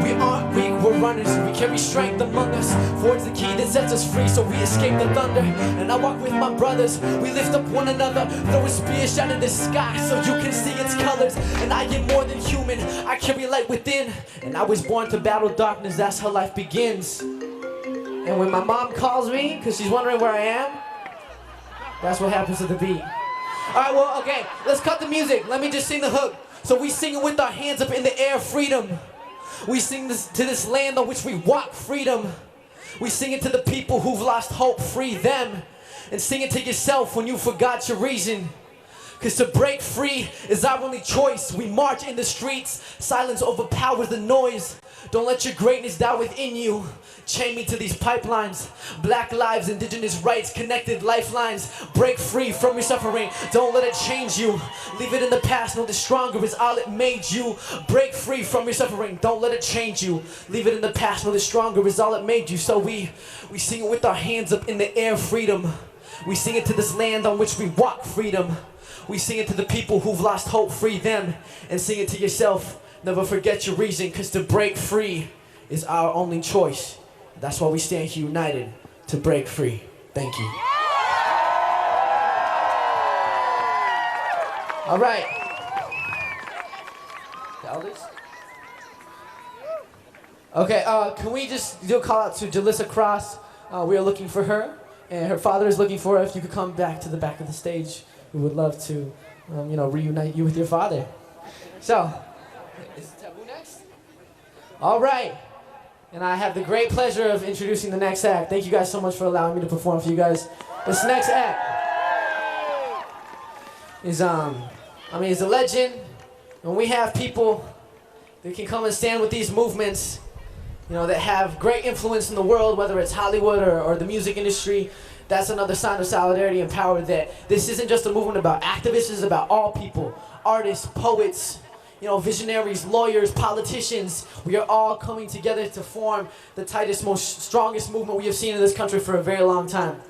We aren't weak, we're runners. We carry strength among us. Forge the key that sets us free, so we escape the thunder. And I walk with my brothers. We lift up one another. Throw a spear, shine in the sky, so you can see its colors. And I am more than human. I carry light within. And I was born to battle darkness. That's how life begins. And when my mom calls me, because she's wondering where I am, that's what happens to the beat. Alright, well, okay, let's cut the music. Let me just sing the hook. So we sing it with our hands up in the air, freedom. We sing this to this land on which we walk, freedom. We sing it to the people who've lost hope, free them. And sing it to yourself when you forgot your reason. Cause to break free is our only choice. We march in the streets, silence overpowers the noise. Don't let your greatness die within you. Chain me to these pipelines. Black lives, indigenous rights, connected lifelines. Break free from your suffering. Don't let it change you. Leave it in the past, know the stronger is all it made you. Break free from your suffering. Don't let it change you. Leave it in the past, know the stronger is all it made you. So we sing it with our hands up in the air, freedom. We sing it to this land on which we walk, freedom. We sing it to the people who've lost hope, free them. And sing it to yourself, never forget your reason. Cause to break free is our only choice. That's why we stand here united to break free. Thank you. All right. The elders? Okay, can we just do a call out to Jalissa Cross? We are looking for her, and her father is looking for her. If you could come back to the back of the stage, we would love to, reunite you with your father. So, is Taboo next? All right. And I have the great pleasure of introducing the next act. Thank you guys so much for allowing me to perform for you guys. This next act is, he's a legend. When we have people They can come and stand with these movements, you know, that have great influence in the world, whether it's Hollywood or the music industry. That's another sign of solidarity and power, that this isn't just a movement about activists, it's about all people, artists, poets, you know, visionaries, lawyers, politicians. We are all coming together to form the tightest, most strongest movement we have seen in this country for a very long time.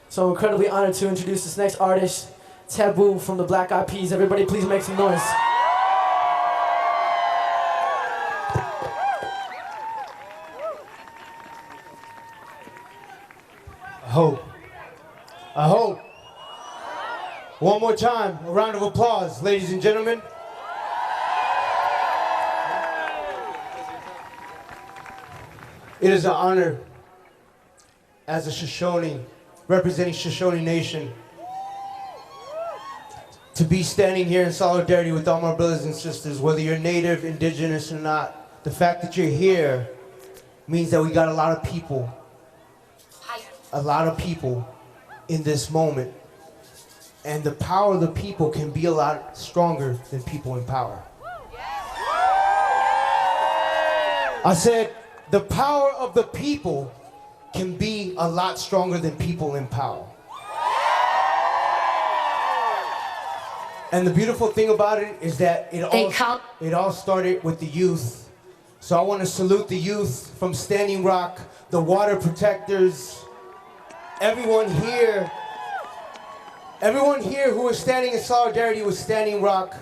So I'm incredibly honored to introduce this next artist, Taboo from the Black Eyed Peas. Everybody please make some noise. I hope. One more time, a round of applause, ladies and gentlemen. It is an honor as a Shoshone, representing Shoshone Nation, to be standing here in solidarity with all my brothers and sisters, whether you're native, indigenous, or not. The fact that you're here means that we got a lot of people in this moment. And the power of the people can be a lot stronger than people in power. I said, the power of the people can be a lot stronger than people in power. And the beautiful thing about it is that it all started with the youth. So I want to salute the youth from Standing Rock, the water protectors, everyone here who is standing in solidarity with Standing Rock.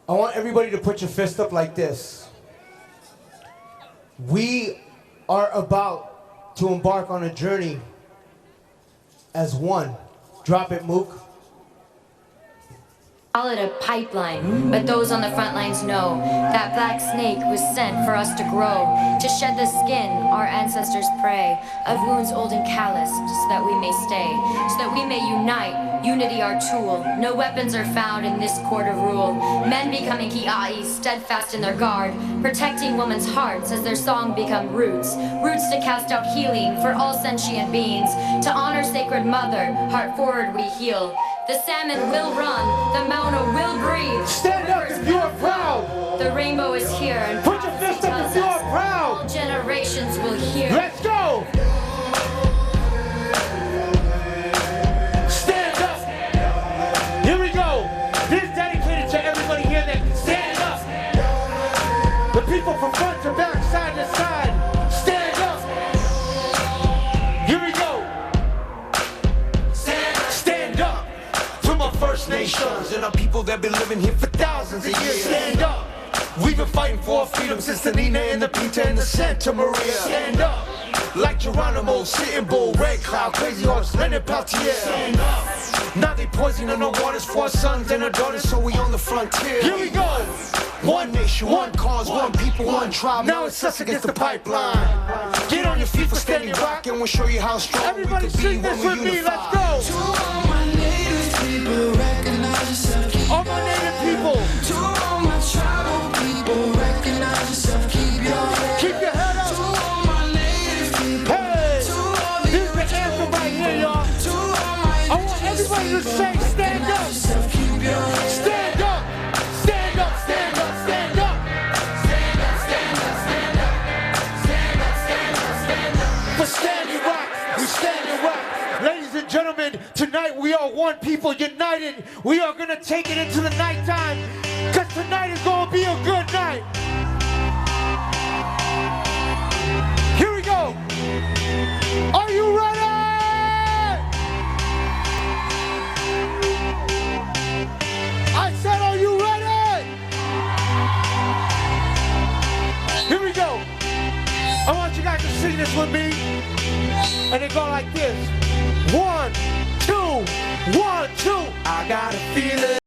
I want everybody to put your fist up like this. We are about to embark on a journey as one. Drop it, Mook. Call it a pipeline, but those on the front lines know that black snake was sent for us to grow, to shed the skin our ancestors pray, of wounds old and calloused, so that we may stay, so that we may unite, unity our tool. No weapons are found in this court of rule. Men becoming ki'ai, steadfast in their guard, protecting women's hearts as their song become roots, roots to cast out healing for all sentient beings, to honor sacred mother, heart forward we heal. The salmon will run, the Mauna will breathe. Stand up if you are proud. The rainbow is here and put your fist up if you are proud. All generations will hear. Let's go. Stand up. Here we go. This is dedicated to everybody here that can stand up. The people from front to back, side to side. Stand up. Here we go. Stand up. First Nations and our people that been living here for thousands of years. Stand up. We've been fighting for our freedom since the Nina and the Pinta and the Santa Maria. Stand up. Like Geronimo, Sitting Bull, Red Cloud, Crazy Horse, Leonard Peltier. Stand up. Now they poisoning our waters for our sons and our daughters, so we on the frontier. Here we go. One nation, one cause, one people, one tribe. Now it's us against the pipeline. Get on your feet for Standing Rock and we'll show you how strong everybody we can be when we unify. Everybody sing this with me, let's go. All my native people, to all my tribal people, recognize yourself, keep your head up. To all my native people, hey, this is the anthem right here, y'all. I want everybody to say, stand up, stand up, stand up, stand up, stand up, stand up, stand up, stand up, stand up, stand up, stand up. For Standing Rock, we Standing Rock. Ladies and gentlemen, tonight we are one people united. We are going to take it into the nighttime, because tonight is going to be a good night. Here we go. Are you ready? I said, are you ready? Here we go. I want you guys to sing this with me. And it go like this. 1, 2, 1, 2. I got a feeling.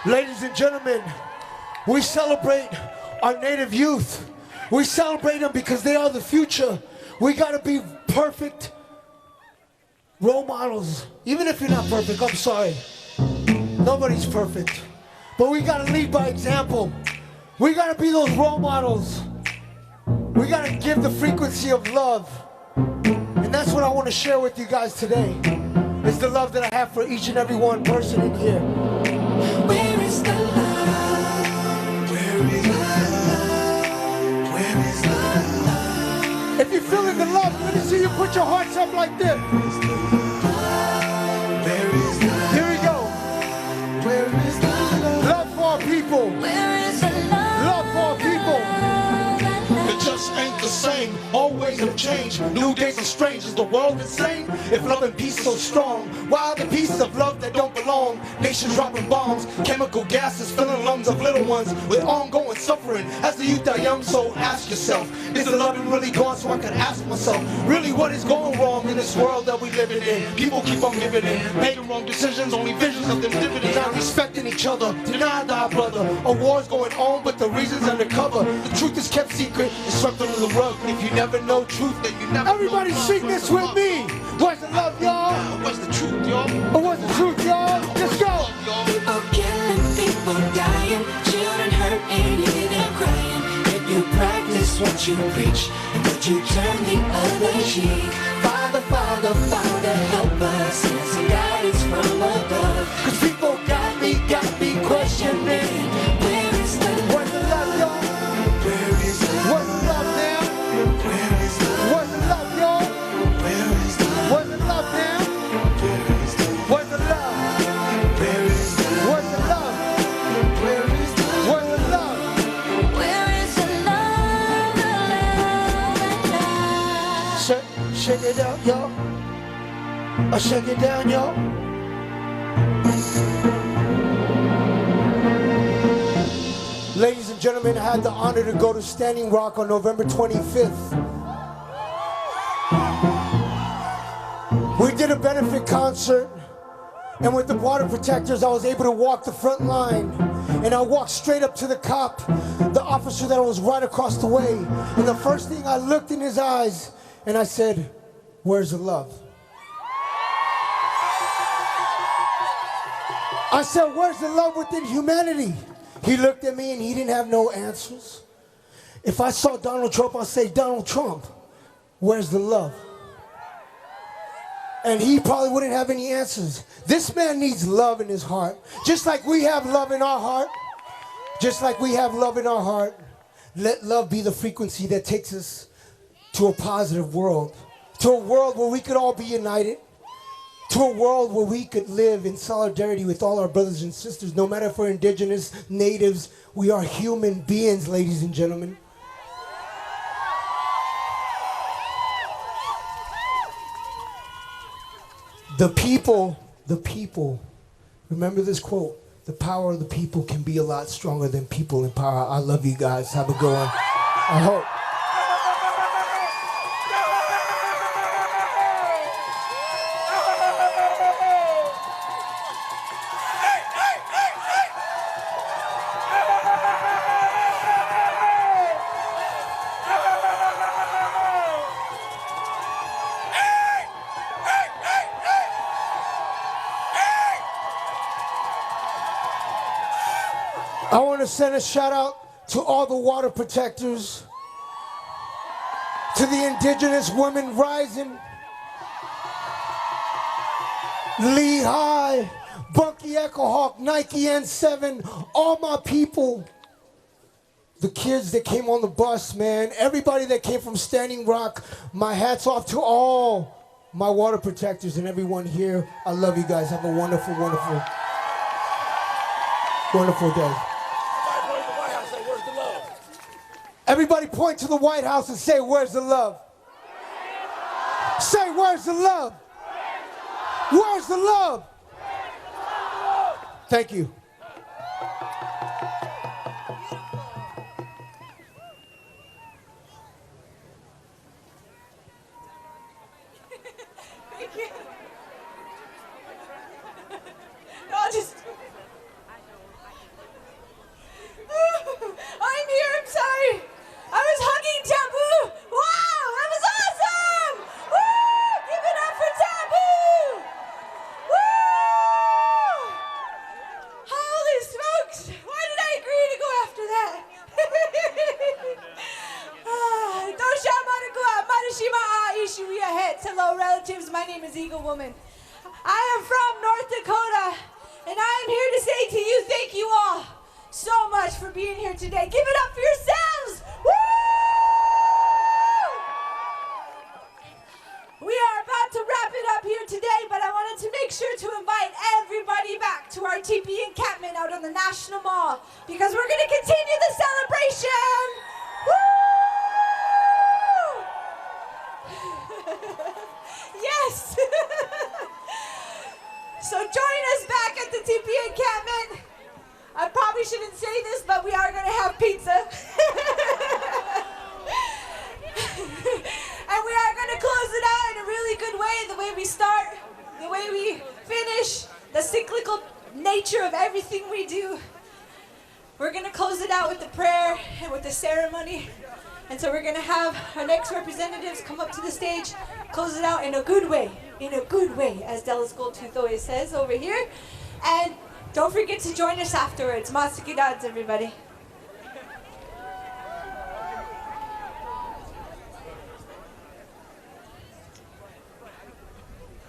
Ladies and gentlemen, we celebrate our native youth. We celebrate them because they are the future. We gotta be perfect role models. Even if you're not perfect, I'm sorry. Nobody's perfect. But we gotta lead by example. We gotta be those role models. We gotta give the frequency of love. And that's what I want to share with you guys today. It's the love that I have for each and every one person in here. Where is the love? Where is the love? Where is the love? If you're feeling the love, let me see you put your hearts up like this. Here we go. Where is the love? Love for our people. Where is the love? Love for our people. It just ain't the same, always have changed. New days are strange, is the world insane? If love and peace so strong, why are the pieces of love that don't belong? Nations dropping bombs, chemical gases filling lungs of little ones with ongoing suffering as the youth are young. So ask yourself, is the loving really gone? So I can ask myself, really what is going wrong in this world that we living in? People keep on giving in, making wrong decisions, only visions of them dividends. Not respecting each other, denied our brother. A war's going on, but the reason's undercover. The truth is kept secret. It's swept under the rug. If you never know truth, then you never Everybody know sing this with me. Where's the love, y'all? Where's the truth, y'all? Where's the truth, y'all? Let's go. People killing, people dying, children hurt and you hear them crying. If you practice what you preach, would you turn the other cheek? Father, Father, Father, help us. Send some guidance from above. Cause people got me questioning. Where is the love? Where's the love, y'all? Where is the love? Where's the love now? Where is the love? Where's the love, y'all? Where is the love? Where's the love now? Where is the love? Where's the love? Where is the love? Where's the love? Where is the love? Where's the love? Where is the love? The love? Shake it out, y'all. Shake it down, y'all. Ladies and gentlemen, I had the honor to go to Standing Rock on November 25th. We did a benefit concert, and with the water protectors, I was able to walk the front line. And I walked straight up to the cop, the officer that was right across the way. And the first thing I looked in his eyes, and I said, "Where's the love?" I said, "Where's the love within humanity?" He looked at me and he didn't have no answers. If I saw Donald Trump, I'd say, "Donald Trump, where's the love?" And he probably wouldn't have any answers. This man needs love in his heart. Just like we have love in our heart. Just like we have love in our heart. Let love be the frequency that takes us to a positive world. To a world where we could all be united. To a world where we could live in solidarity with all our brothers and sisters, no matter if we're indigenous, natives, we are human beings, ladies and gentlemen. The people, remember this quote, the power of the people can be a lot stronger than people in power. I love you guys, have a good one. I hope. I want to send a shout out to all the water protectors, to the indigenous women rising, Lehigh, Bunky Echo Hawk, Nike N7, all my people, the kids that came on the bus, man, everybody that came from Standing Rock, my hat's off to all my water protectors and everyone here. I love you guys. Have a wonderful, wonderful, wonderful day. Everybody point to the White House and say, "Where's the love?" Say, "Where's the love?" Where's the love? Thank you. Thank you. No, just. pets, hello relatives, my name is Eagle Woman. I am from North Dakota, and I am here to say to you, thank you all so much for being here today. Give it up for yourselves! Woo! We are about to wrap it up here today, but I wanted to make sure to invite everybody back to our teepee encampment out on the National Mall, because we're going to continue the celebration! Woo! Yes! So join us back at the teepee encampment. I probably shouldn't say this, but we are going to have pizza. And we are going to close it out in a really good way, the way we start, the way we finish, the cyclical nature of everything we do. We're going to close it out with the prayer and with the ceremony. And so we're going to have our next representatives come up to the stage, close it out in a good way, as Dallas Goldtooth always says over here. And don't forget to join us afterwards. Masikidats, everybody.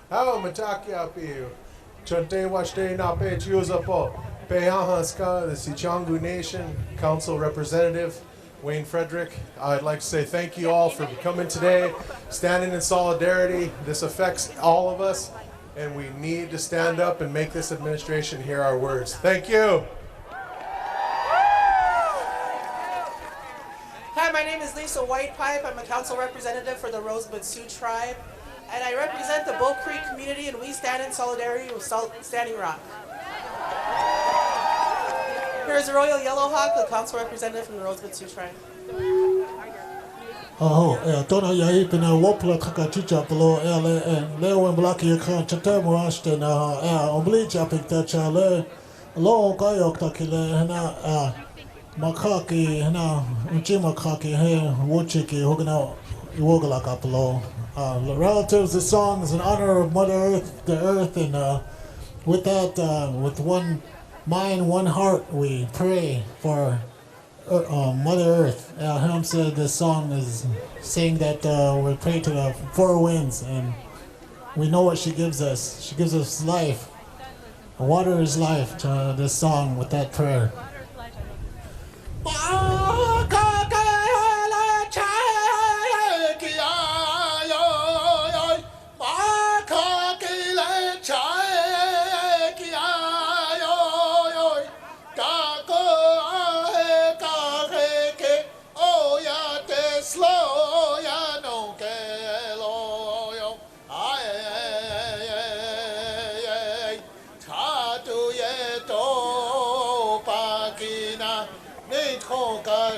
How matakia piu. Chante washte na pe chiuzapo. Peyahaska, the Quinault Nation Council representative, Wayne Frederick. I'd like to say thank you all for coming today, standing in solidarity. This affects all of us, and we need to stand up and make this administration hear our words. Thank you. Hi, my name is Lisa Whitepipe. I'm a council representative for the Rosebud Sioux Tribe, and I represent the Bull Creek community, and we stand in solidarity with Standing Rock. Here is Royal Yellowhawk, the council representative from the Rosebud Sioux Tribe. Tona yai pina wopla kaka chicha palo ele leo blaki ka chatemo ashte na ombli chapik ta chale lo kayo takile na makaki na unchi makaki he wochiki hogana iwogala kapalo. Relatives, this song is in honor of Mother Earth, the earth, and with that, with one mind, one heart, we pray for Mother Earth. Ham said this song is saying that we pray to the four winds, and we know what she gives us. She gives us life. Water is life to this song with that prayer.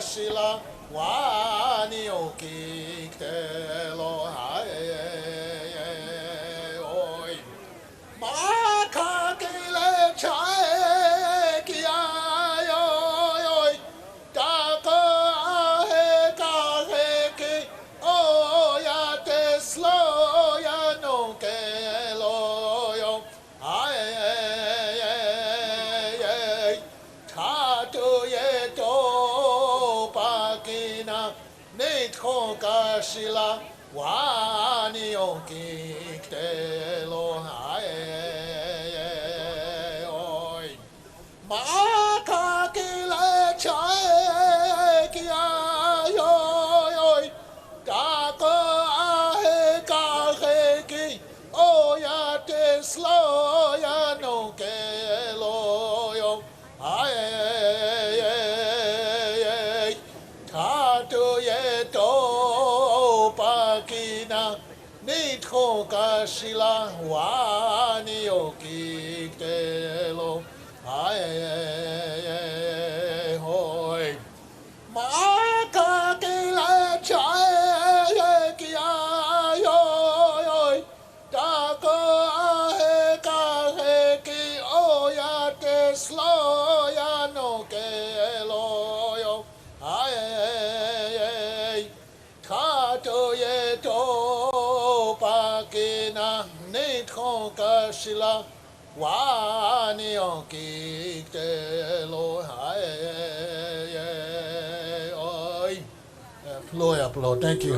Shila wani okiktelo ae hoi makakila chae kia yo tako ae kahe ki oya te slo ya no kelo yo ae kato ye to Shila wani okiktelo hae oi. Thank you.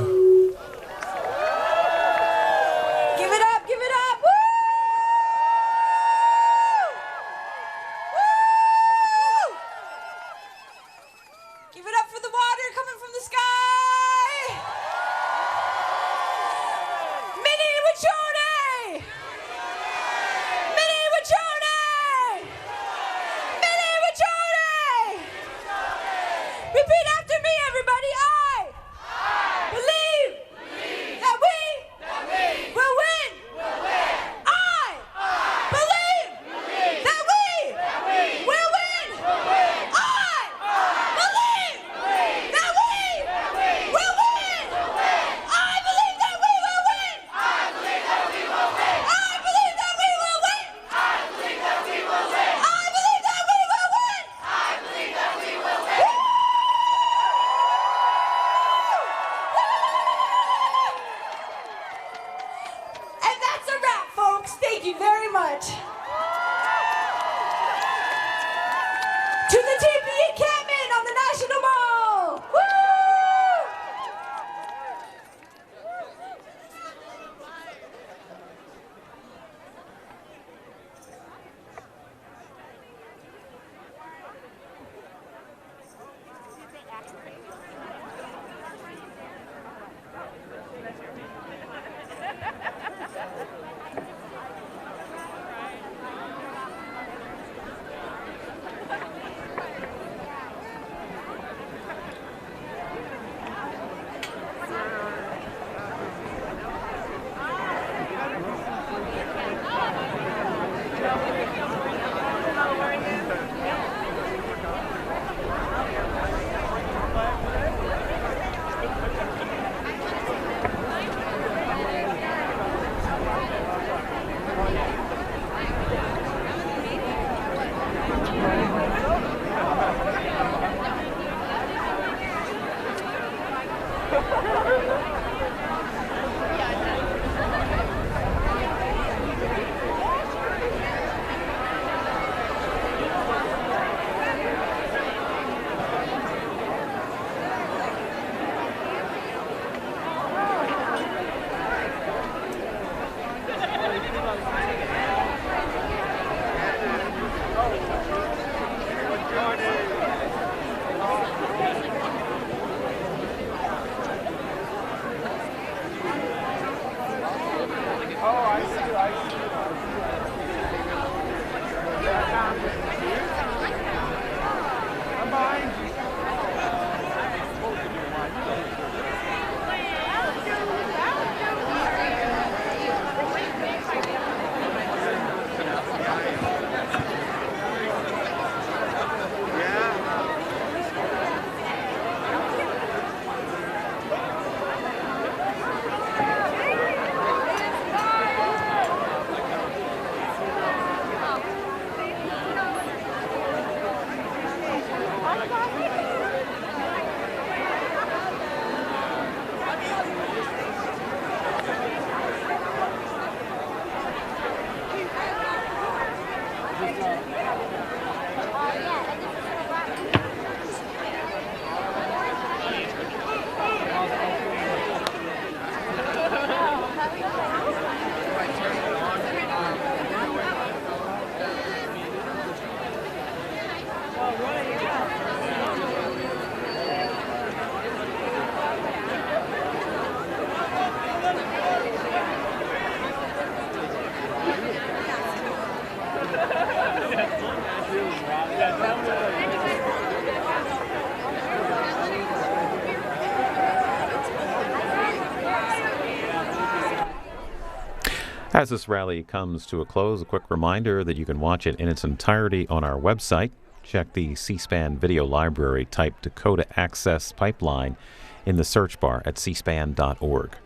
much. To the TP encampment on the National Mall. Woo! As this rally comes to a close, a quick reminder that you can watch it in its entirety on our website. Check the C-SPAN video library, type Dakota Access Pipeline in the search bar at cspan.org.